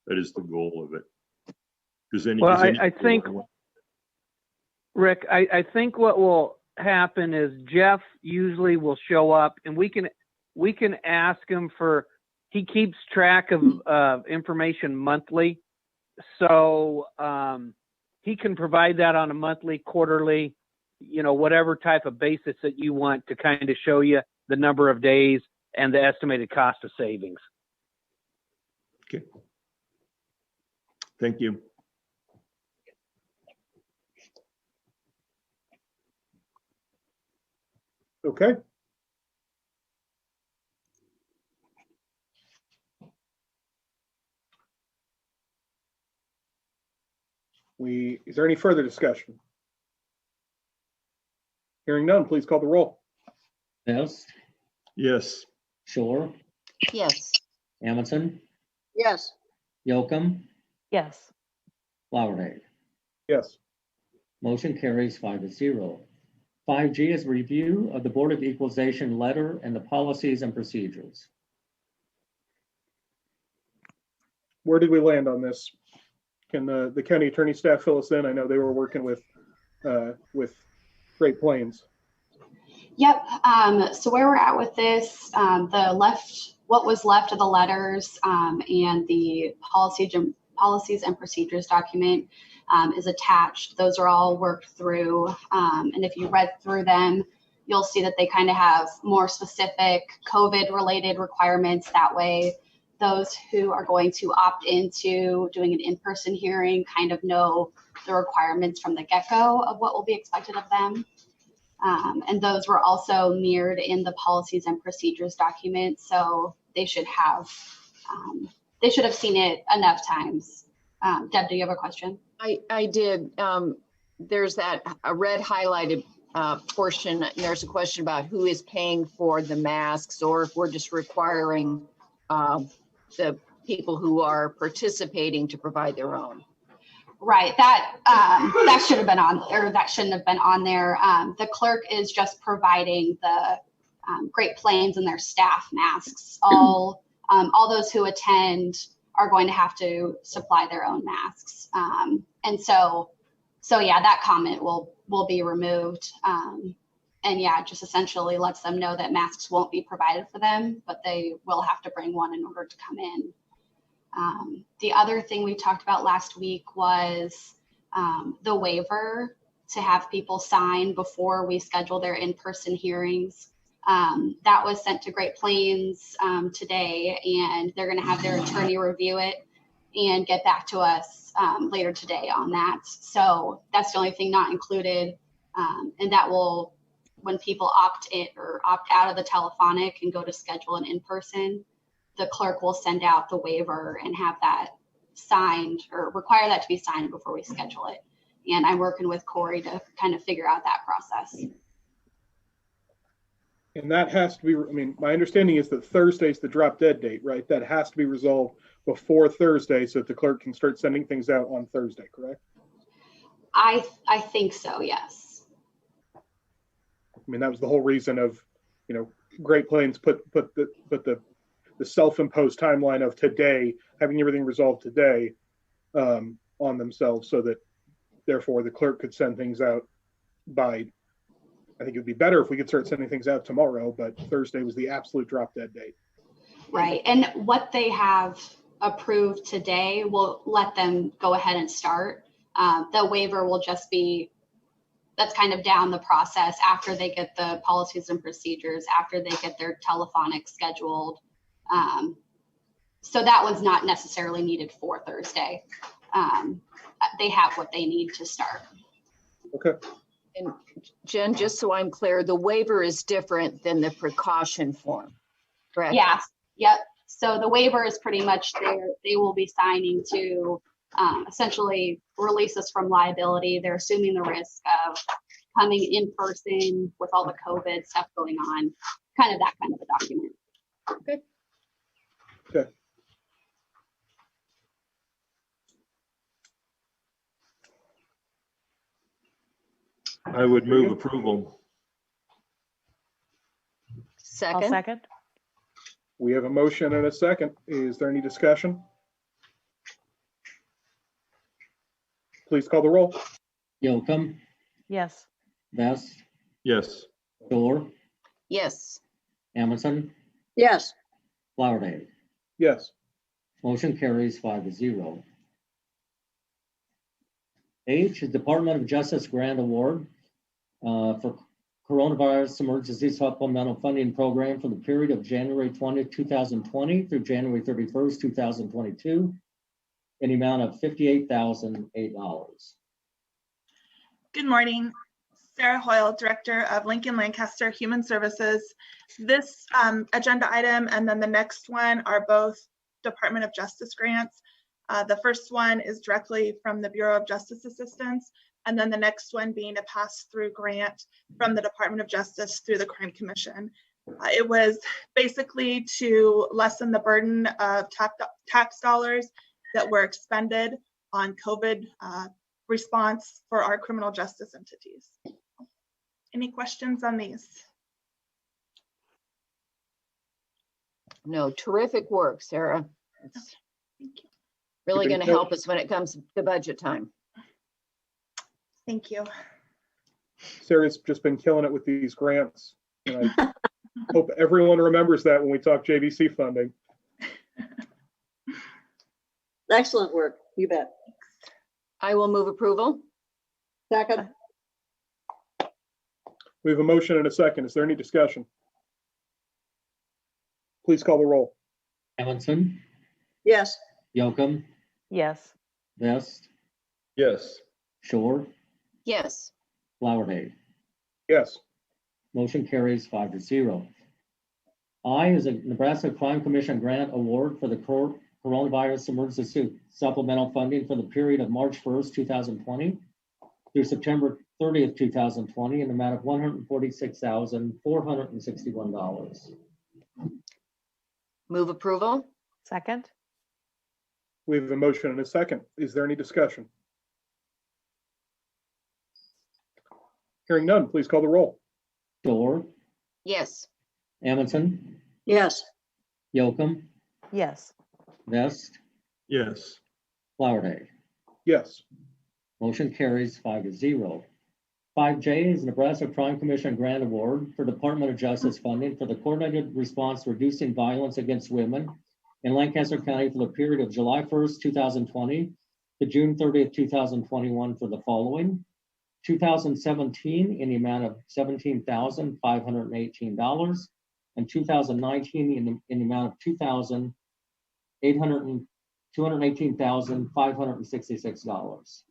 is the goal of it. Well, I think, Rick, I think what will happen is Jeff usually will show up and we can ask him for, he keeps track of information monthly. So he can provide that on a monthly, quarterly, whatever type of basis that you want to kind of show you the number of days and the estimated cost of savings. Okay. Thank you. Okay. Is there any further discussion? Hearing none, please call the roll. Best, Yes. Shore, Yes. Amundson, Yes. Yocum, Yes. Flowerday. Yes. Motion carries 5-0. 5G is review of the Board of Equalization letter and the policies and procedures. Where did we land on this? Can the county attorney staff fill us in? I know they were working with with Great Plains. Yep. So where we're at with this, what was left of the letters and the policies and procedures document is attached. Those are all worked through. And if you read through them, you'll see that they kind of have more specific COVID related requirements. That way, those who are going to opt into doing an in-person hearing kind of know the requirements from the get-go of what will be expected of them. And those were also mirrored in the policies and procedures document. So they should have seen it enough times. Deb, do you have a question? I did. There's a red highlighted portion. And there's a question about who is paying for the masks, or if we're just requiring the people who are participating to provide their own. Right, that should have been on, or that shouldn't have been on there. The clerk is just providing the Great Plains and their staff masks. All those who attend are going to have to supply their own masks. And so yeah, that comment will be removed. And yeah, just essentially lets them know that masks won't be provided for them, but they will have to bring one in order to come in. The other thing we talked about last week was the waiver to have people sign before we schedule their in-person hearings. That was sent to Great Plains today, and they're going to have their attorney review it and get back to us later today on that. So that's the only thing not included. And that will, when people opt in or opt out of the telephonic and go to schedule an in-person, the clerk will send out the waiver and have that signed, or require that to be signed before we schedule it. And I'm working with Corey to kind of figure out that process. And that has to be, I mean, my understanding is that Thursday's the drop dead date, right? That has to be resolved before Thursday so that the clerk can start sending things out on Thursday, correct? I think so, yes. I mean, that was the whole reason of, Great Plains put the self-imposed timeline of today, having everything resolved today on themselves, so that therefore the clerk could send things out by, I think it would be better if we could start sending things out tomorrow, but Thursday was the absolute drop dead date. Right, and what they have approved today will let them go ahead and start. The waiver will just be, that's kind of down the process after they get the policies and procedures, after they get their telephonic scheduled. So that one's not necessarily needed for Thursday. They have what they need to start. Okay. And Jen, just so I'm clear, the waiver is different than the precaution form, correct? Yes. Yep. So the waiver is pretty much there. They will be signing to essentially release us from liability. They're assuming the risk of coming in person with all the COVID stuff going on, kind of that kind of a document. Okay. Okay. I would move approval. I'll Second. second. We have a motion and a second. Is there any discussion? Please call the roll. Yocum, Yes. Vest, Yes. Shore, Yes. Amundson, Yes, Flowerday. Yes. Motion carries 5-0. H is Department of Justice Grant Award for Coronavirus Emergency Supplemental Funding Program for the period of January 20th, 2020 through January 31st, 2022, in the amount of $58,008. Good morning. Sarah Hoyle, Director of Lincoln Lancaster Human Services. This agenda item and then the next one are both Department of Justice grants. The first one is directly from the Bureau of Justice Assistance, and then the next one being a pass-through grant from the Department of Justice through the Crime Commission. It was basically to lessen the burden of tax dollars that were expended on COVID response for our criminal justice entities. Any questions on these? No, terrific work, Sarah. It's Thank you. really going to help us when it comes to budget time. Thank you. Sarah's just been killing it with these grants. And I hope everyone remembers that when we talk JVC funding. Excellent work. You bet. I will move approval. Second. We have a motion and a second. Is there any discussion? Please call the roll. Amundson, Yes. Yocum, Yes. Vest, Yes. Shore, Yes. Flowerday. Yes. Motion carries 5-0. I is a Nebraska Crime Commission grant award for the coronavirus emergency supplemental funding for the period of March 1st, 2020 through September 30th, 2020 in the amount of $146,461. Move approval. Second. We have a motion and a second. Is there any discussion? Hearing none, please call the roll. Shore, Yes. Amundson, Yes. Yocum, Yes. Vest, Yes. Flowerday. Yes. Motion carries 5-0. 5J is Nebraska Crime Commission grant award for Department of Justice funding for the coordinated response to reducing violence against women in Lancaster County for the period of July 1st, 2020 to June 30th, 2021 for the following. 2017 in the amount of $17,518 and 2019 in the amount of $218,566.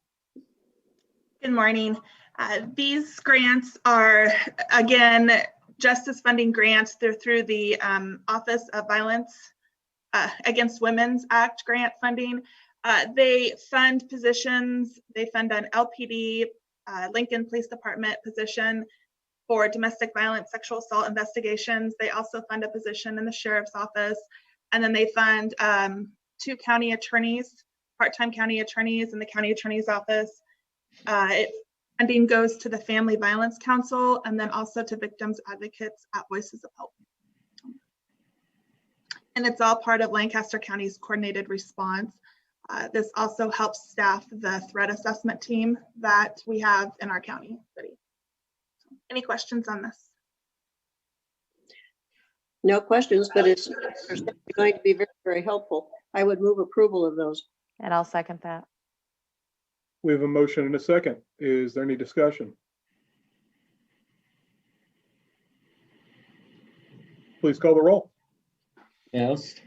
Good morning. These grants are, again, justice funding grants. They're through the Office of Violence Against Women's Act grant funding. They fund positions. They fund an LPD, Lincoln Police Department position for domestic violence, sexual assault investigations. They also fund a position in the sheriff's office. And then they fund 2 county attorneys, part-time county attorneys in the county attorney's office. Funding goes to the Family Violence Council and then also to victims advocates at Voices of Hope. And it's all part of Lancaster County's coordinated response. This also helps staff the threat assessment team that we have in our county city. Any questions on this? No questions, but it's going to be very, very helpful. I would move approval of those. And I'll second that. We have a motion and a second. Is there any discussion? Please call the roll. Vest,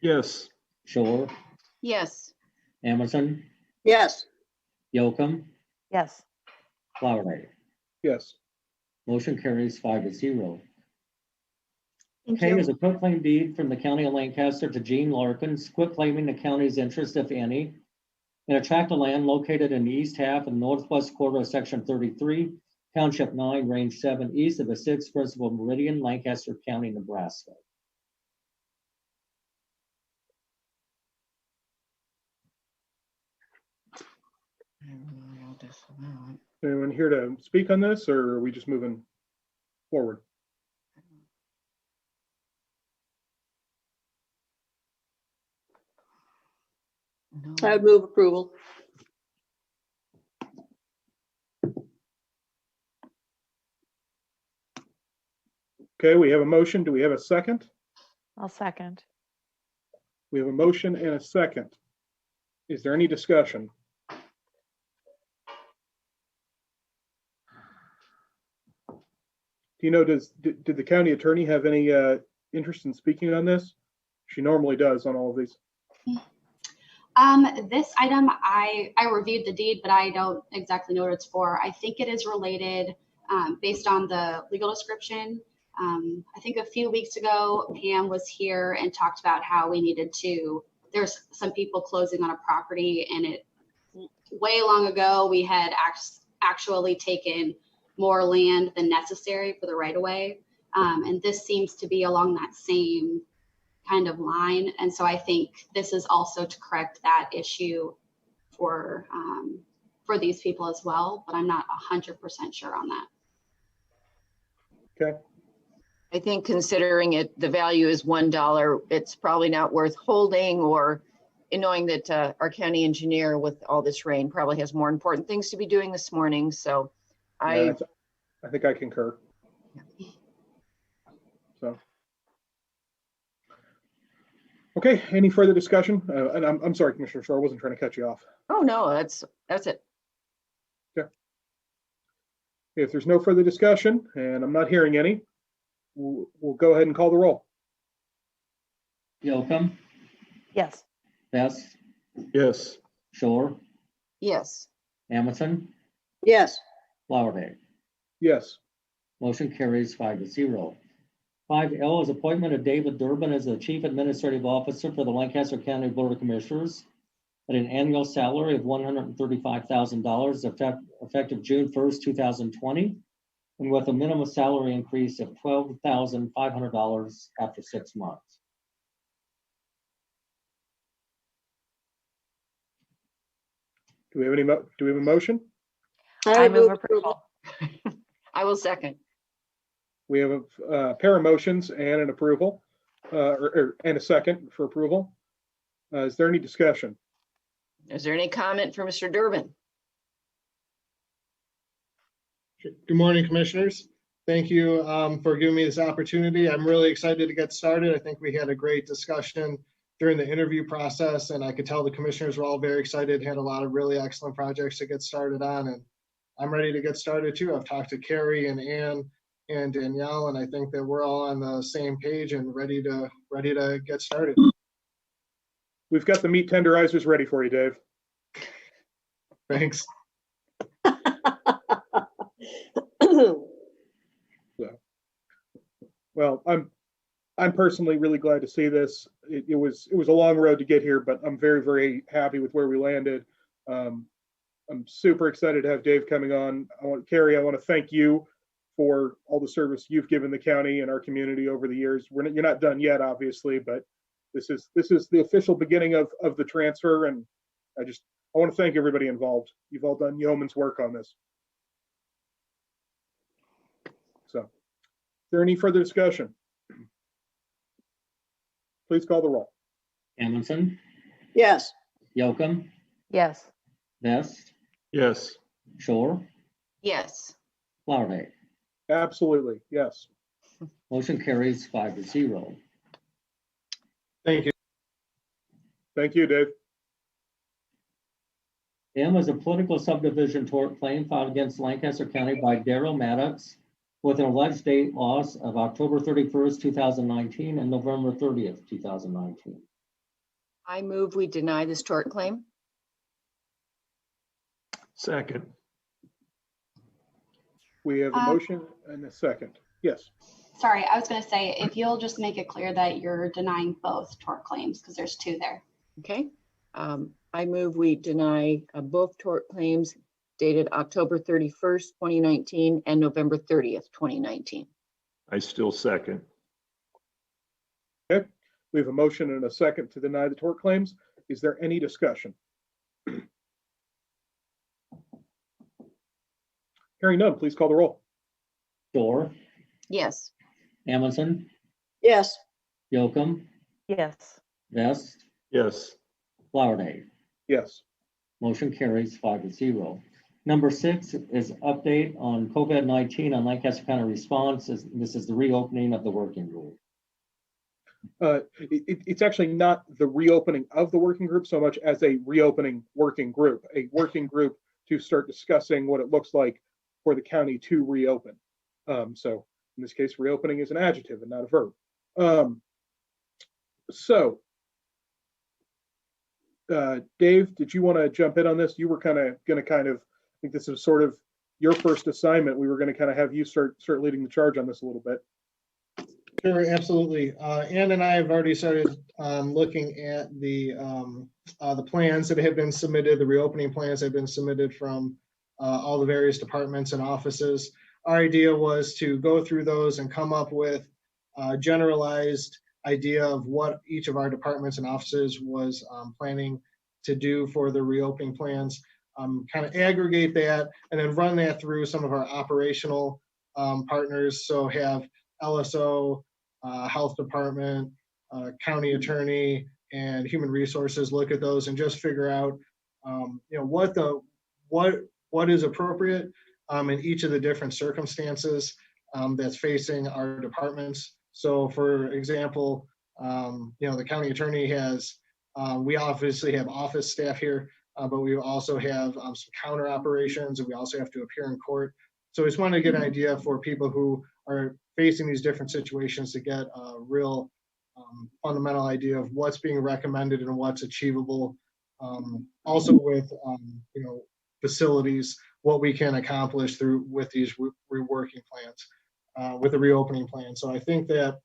Yes. Shore, Yes. Amundson, Yes. Yocum, Yes. Flowerday. Yes. Motion carries 5-0. Thank K you. is a quitclaim deed from the County of Lancaster to Gene Larkins, quitclaiming the county's interest, if any, in a tract of land located in the east half and northwest quarter of Section 33, Township 9, Range 7, east of the 6th principal meridian, Lancaster County, Nebraska. Anyone here to speak on this, or are we just moving forward? I would move approval. Okay, we have a motion. Do we have a second? I'll second. We have a motion and a second. Is there any discussion? Do you know, did the county attorney have any interest in speaking on this? She normally does on all of these. This item, I reviewed the deed, but I don't exactly know what it's for. I think it is related based on the legal description. I think a few weeks ago, Pam was here and talked about how we needed to, there's some people closing on a property, and it way long ago, we had actually taken more land than necessary for the right of way. And this seems to be along that same kind of line. And so I think this is also to correct that issue for these people as well, but I'm not 100% sure on that. Okay. I think considering it, the value is $1, it's probably not worth holding, or knowing that our county engineer with all this rain probably has more important things to be doing this morning. So I I think I concur. So. Okay, any further discussion? And I'm sorry, Commissioner Shore, I wasn't trying to cut you off. Oh, no, that's it. Okay. If there's no further discussion, and I'm not hearing any, we'll go ahead and call the roll. Yocum, Yes. Best, Yes. Shore, Yes. Amundson, Yes. Flowerday. Yes. Motion carries 5-0. 5L is appointment of David Durbin as the Chief Administrative Officer for the Lancaster County Board of Commissioners at an annual salary of $135,000 effective June 1st, 2020, and with a minimum salary increase of $12,500 after 6 months. Do we have a motion? I move approval. I will second. We have a pair of motions and an approval, and a second for approval. Is there any discussion? Is there any comment for Mr. Durbin? Good morning, Commissioners. Thank you for giving me this opportunity. I'm really excited to get started. I think we had a great discussion during the interview process, and I could tell the Commissioners were all very excited, had a lot of really excellent projects to get started on, and I'm ready to get started too. I've talked to Carrie and Ann and Danielle, and I think that we're all on the same page and ready to get started. We've got the meat tenderizers ready for you, Dave. Thanks. Well, I'm personally really glad to see this. It was a long road to get here, but I'm very, very happy with where we landed. I'm super excited to have Dave coming on. Carrie, I want to thank you for all the service you've given the county and our community over the years. You're not done yet, obviously, but this is the official beginning of the transfer, and I want to thank everybody involved. You've all done yeoman's work on this. So, is there any further discussion? Please call the roll. Amundson, Yes. Yocum, Yes. Best, Yes. Shore, Yes. Flowerday. Absolutely, yes. Motion carries 5-0. Thank you. Thank you, Dave. M is a political subdivision tort claim filed against Lancaster County by Daryl Maddox with an alleged date loss of October 31st, 2019 and November 30th, 2019. I move we deny this tort claim. Second. We have a motion and a second. Yes. Sorry, I was going to say, if you'll just make it clear that you're denying both tort claims, because there's two there. Okay. I move we deny both tort claims dated October 31st, 2019 and November 30th, 2019. I still second. Okay. We have a motion and a second to deny the tort claims. Is there any discussion? Hearing none, please call the roll. Shore, Yes. Amundson, Yes. Yocum, Yes. Best, Yes. Flowerday. Yes. Motion carries 5-0. Number 6 is update on COVID-19 on Lancaster County response. This is the reopening of the working group. It's actually not the reopening of the working group so much as a reopening working group to start discussing what it looks like for the county to reopen. So in this case, reopening is an adjective and not a verb. Dave, did you want to jump in on this? You were I think this is sort of your first assignment. We were going to kind of have you start leading the charge on this a little bit. Sure, absolutely. Ann and I have already started looking at the plans that have been submitted, the reopening plans that have been submitted from all the various departments and offices. Our idea was to go through those and come up with a generalized idea of what each of our departments and offices was planning to do for the reopening plans, kind of aggregate that and then run that through some of our operational partners. So have LSO, health department, county attorney, and human resources look at those and just figure out, what is appropriate in each of the different circumstances that's facing our departments. So for example, the county attorney has, we obviously have office staff here, but we also have some counter operations, and we also have to appear in court. So we just wanted to get an idea for people who are facing these different situations to get a real fundamental idea of what's being recommended and what's achievable. Also with facilities, what we can accomplish with these reworking plans, with the reopening plan. So I think that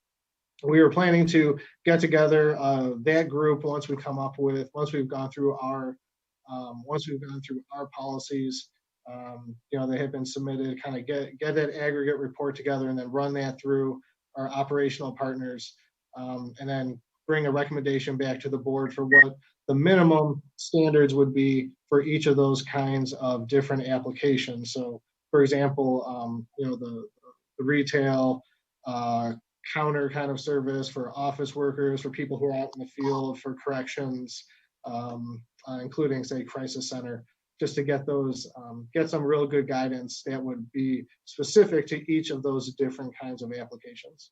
we were planning to get together that group once we've gone through our policies, they have been submitted, kind of get that aggregate report together and then run that through our operational partners, and then bring a recommendation back to the board for what the minimum standards would be for each of those kinds of different applications. So for example, the retail, counter kind of service for office workers, for people who are out in the field, for corrections, including say crisis center, just to get those, get some real good guidance that would be specific to each of those different kinds of applications.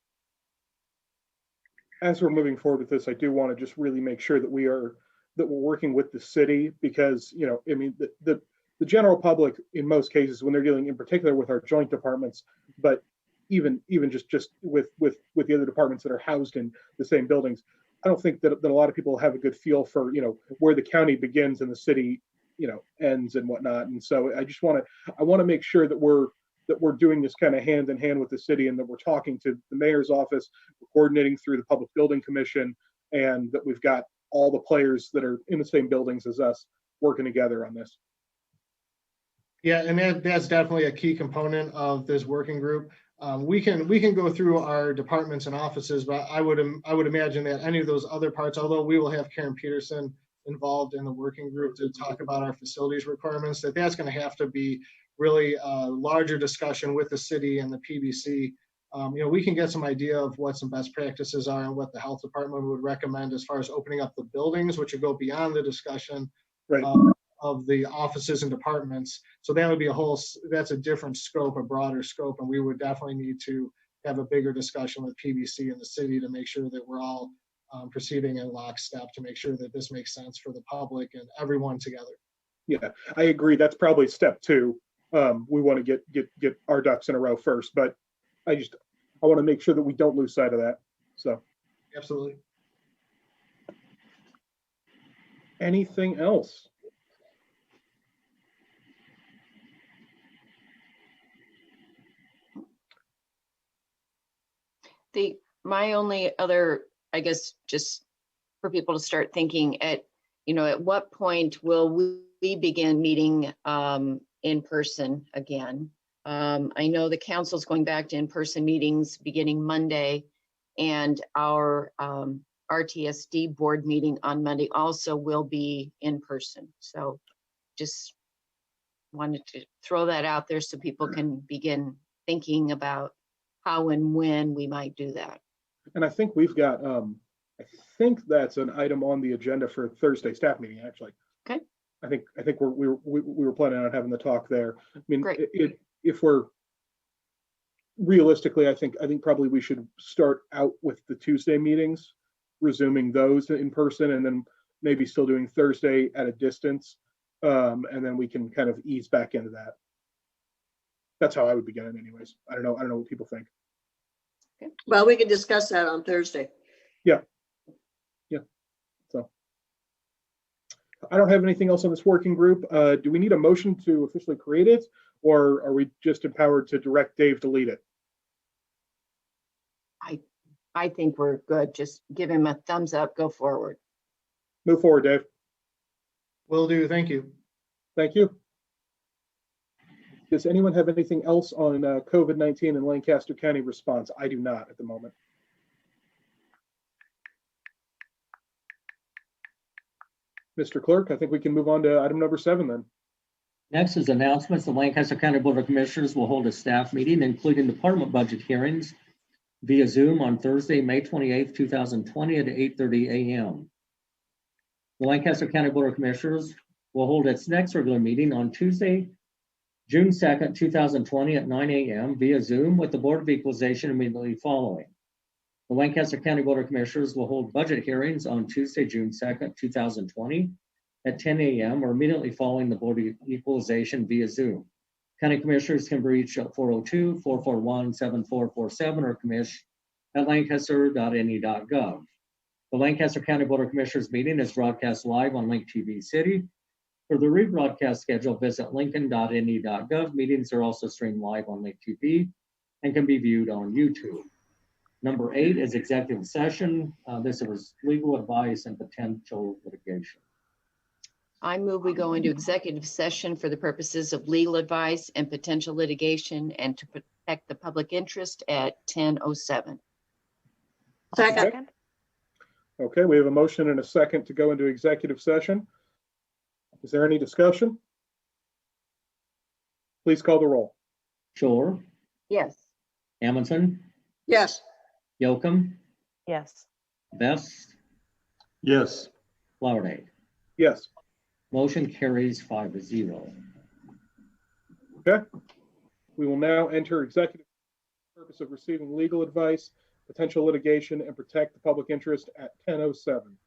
As we're moving forward with this, I do want to just really make sure that we're working with the city, because the general public in most cases, when they're dealing in particular with our joint departments, but even just with the other departments that are housed in the same buildings, I don't think that a lot of people have a good feel for where the county begins and the city ends and whatnot. And so I want to make sure that we're doing this kind of hand in hand with the city, and that we're talking to the mayor's office, we're coordinating through the Public Building Commission, and that we've got all the players that are in the same buildings as us working together on this. Yeah, and that's definitely a key component of this working group. We can go through our departments and offices, but I would imagine that any of those other parts, although we will have Karen Peterson involved in the working group to talk about our facilities requirements, that's going to have to be really a larger discussion with the city and the PBC. We can get some idea of what some best practices are and what the health department would recommend as far as opening up the buildings, which would go beyond the discussion of the offices and departments. So that would be that's a different scope, a broader scope, and we would definitely need to have a bigger discussion with PBC and the city to make sure that we're all proceeding in lockstep to make sure that this makes sense for the public and everyone together. Yeah, I agree. That's probably step two. We want to get our ducks in a row first, but I want to make sure that we don't lose sight of that. So absolutely. Anything else? My only other, I guess, just for people to start thinking at what point will we begin meeting in person again? I know the council's going back to in-person meetings beginning Monday, and our RTSD board meeting on Monday also will be in person. So just wanted to throw that out there so people can begin thinking about how and when we might do that. And I think we've got, I think that's an item on the agenda for Thursday staff meeting, actually. Okay. I think we were planning on having the talk there. I mean, if we're realistically, I think probably we should start out with the Tuesday meetings, resuming those in person, and then maybe still doing Thursday at a distance, and then we can kind of ease back into that. That's how I would begin it, anyways. I don't know what people think. Okay. Well, we can discuss that on Thursday. Yeah. So I don't have anything else on this working group. Do we need a motion to officially create it, or are we just empowered to direct Dave to lead it? I think we're good. Just give him a thumbs up, go forward. Move forward, Dave. Will do. Thank you. Thank you. Does anyone have anything else on COVID-19 and Lancaster County response? I do not at the moment. Mr. Clerk, I think we can move on to item number 7 then. Next is announcements. The Lancaster County Board of Commissioners will hold a staff meeting, including department budget hearings via Zoom on Thursday, May 28th, 2020 at 8:30 a.m. The Lancaster County Board of Commissioners will hold its next regular meeting on Tuesday, June 2nd, 2020 at 9 a.m. via Zoom with the Board of Equalization immediately following. The Lancaster County Board of Commissioners will hold budget hearings on Tuesday, June 2nd, 2020 at 10 a.m. or immediately following the Board of Equalization via Zoom. County Commissioners can be reached at 402-441-7447 or commish@lancaster.ne.gov. The Lancaster County Board of Commissioners meeting is broadcast live on Link TV City. For the rebroadcast schedule, visit lincoln.ne.gov. Meetings are also streamed live on Link TV and can be viewed on YouTube. Number 8 is executive session. This is legal advice and potential litigation. I move we go into executive session for the purposes of legal advice and potential litigation and to protect the public interest at 10:07. Second. Okay, we have a motion and a second to go into executive session. Is there any discussion? Please call the roll. Shore, Yes. Hamilton, Yes. Yocum, Yes. Best, Yes. Flowerday. Yes. Motion carries 5-0. Okay. We will now enter executive for the purpose of receiving legal advice, potential litigation, and protect the public interest at 10:07.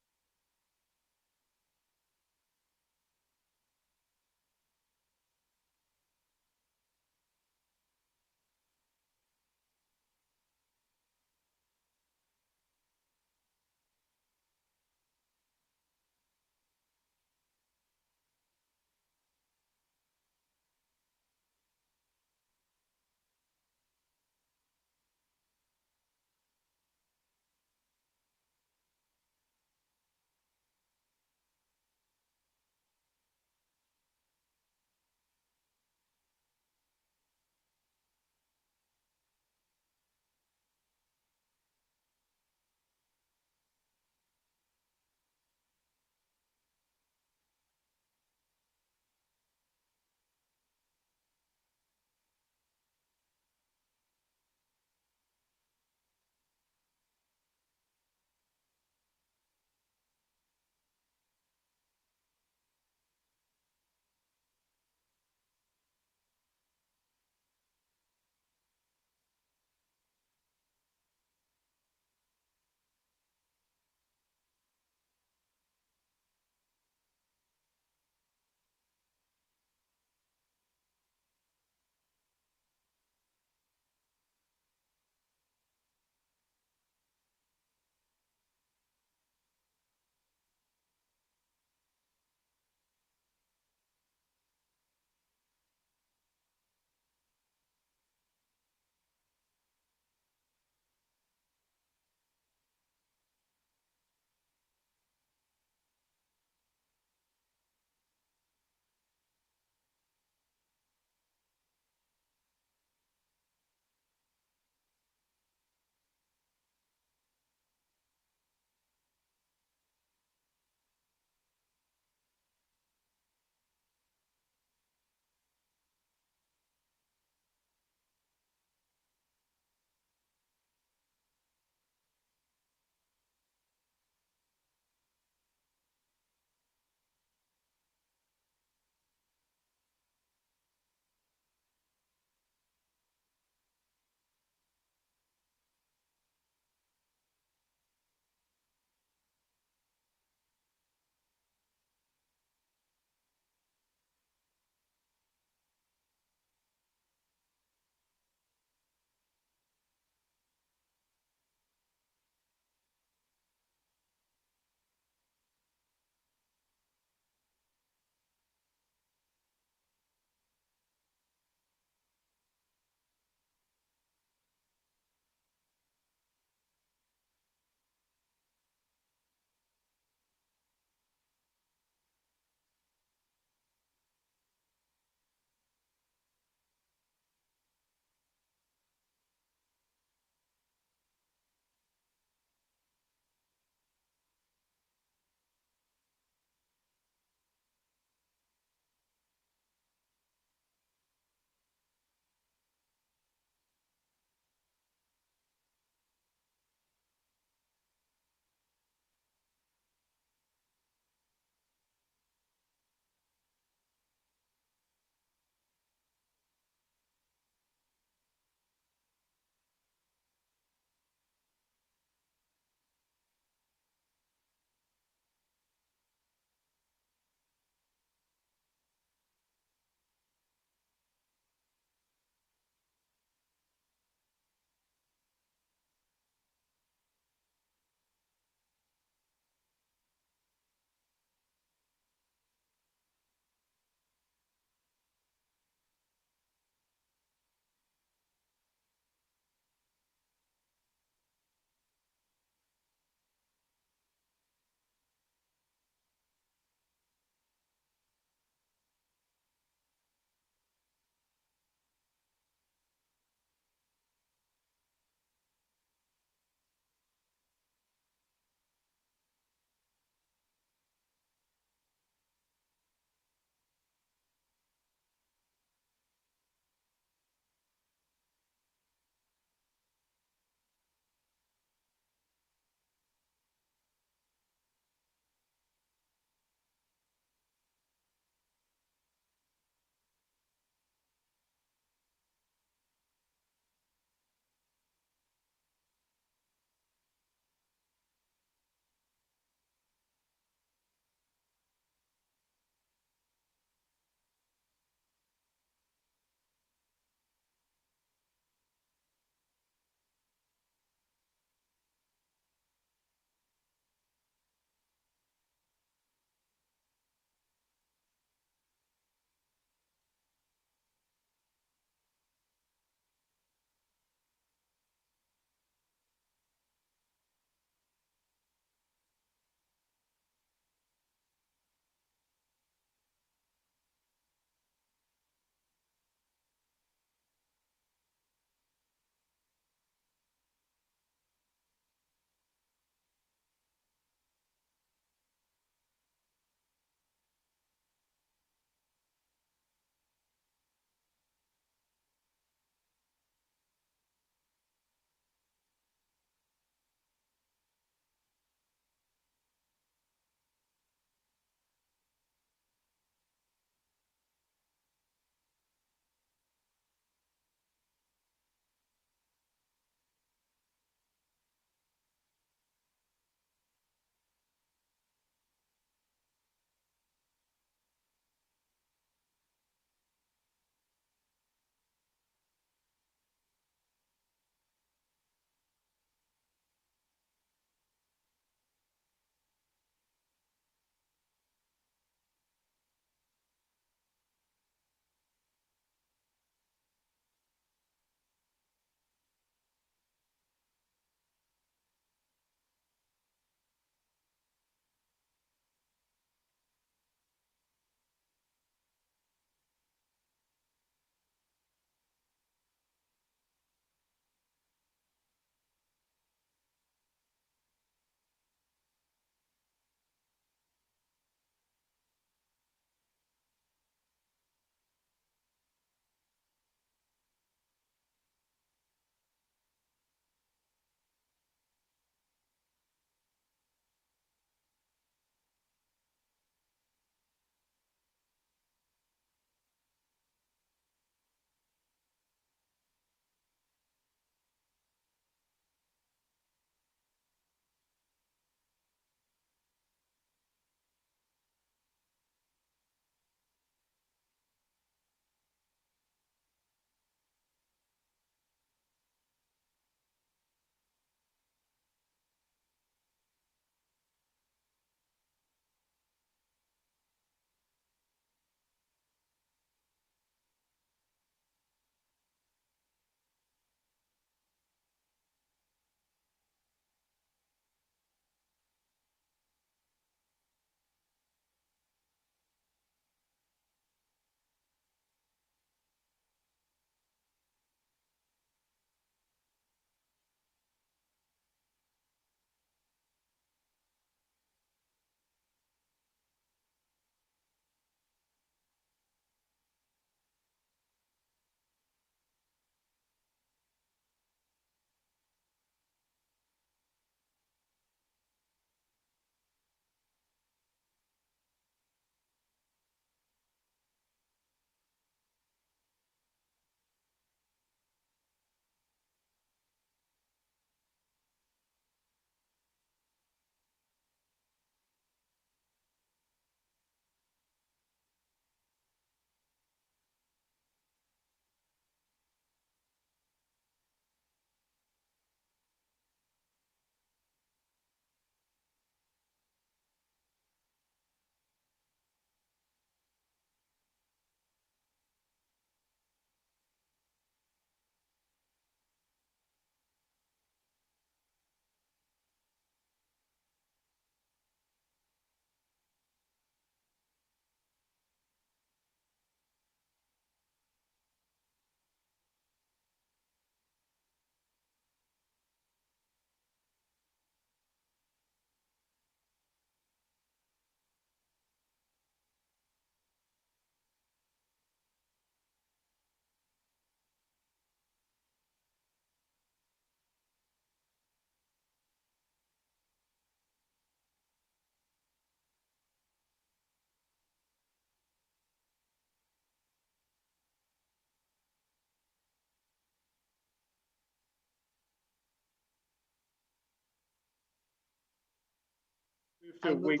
I move-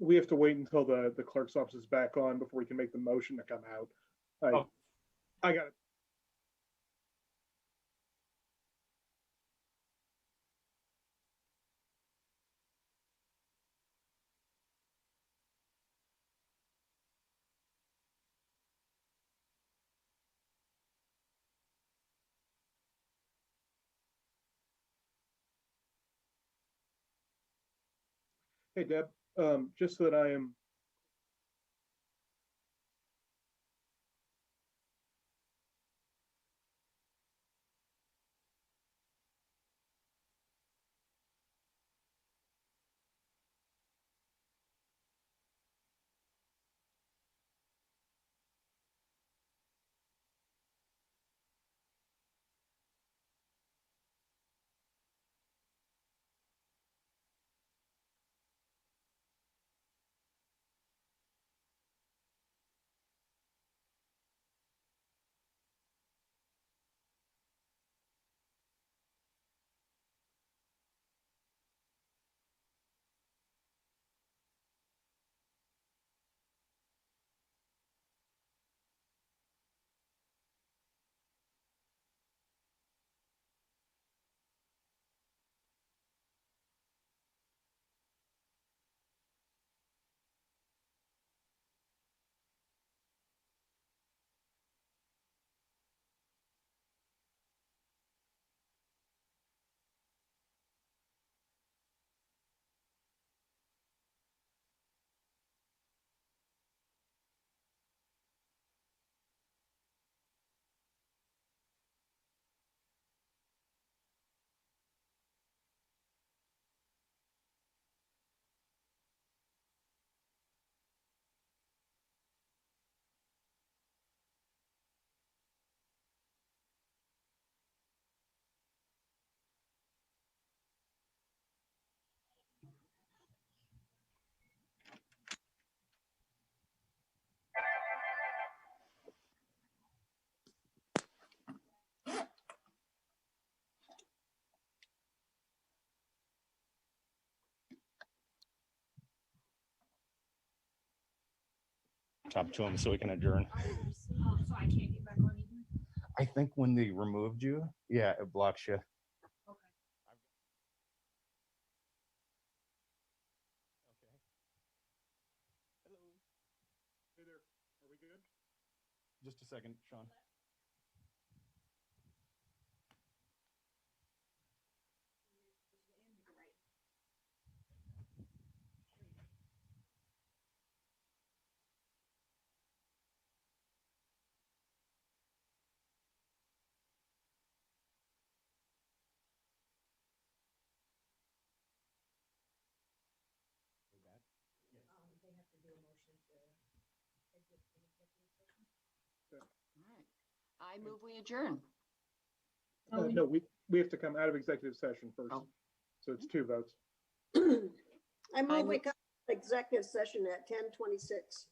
we have to wait until the clerk's office is back on before we can make the motion to come out. Oh. I got it. Hey, Deb, just so that I am. Talk to him so we can adjourn. So I can't get back on either. I think when they removed you, yeah, it blocks you. Okay. Hello. Hey there, are we good? Just a second, Sean. They have to do a motion to exit the executive session. All right. I move we adjourn. No, we have to come out of executive session first. Oh. So it's 2 votes. I move we come to executive session at 10:26.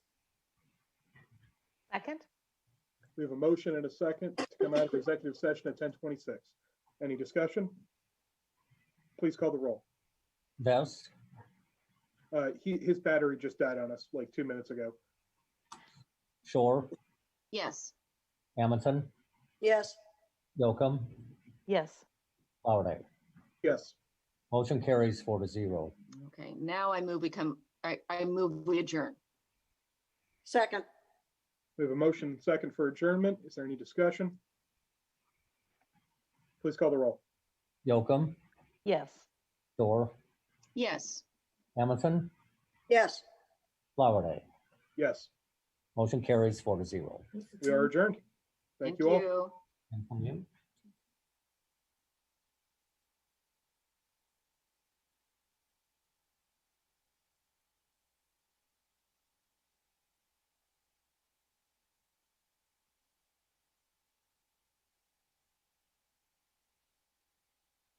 Second? We have a motion and a second to come out of executive session at 10:26. Any discussion? Please call the roll. Vest, His battery just died on us like 2 minutes ago. Shore, Yes. Hamilton, Yes. Yocum, Yes. Flowerday. Yes. Motion carries 4-0. Okay, now I move I move we adjourn. Second. We have a motion second for adjournment. Is there any discussion? Please call the roll. Yocum, Yes. Shore, Yes. Hamilton, Yes. Flowerday. Yes. Motion carries 4-0. We are adjourned. Thank you all. And from you?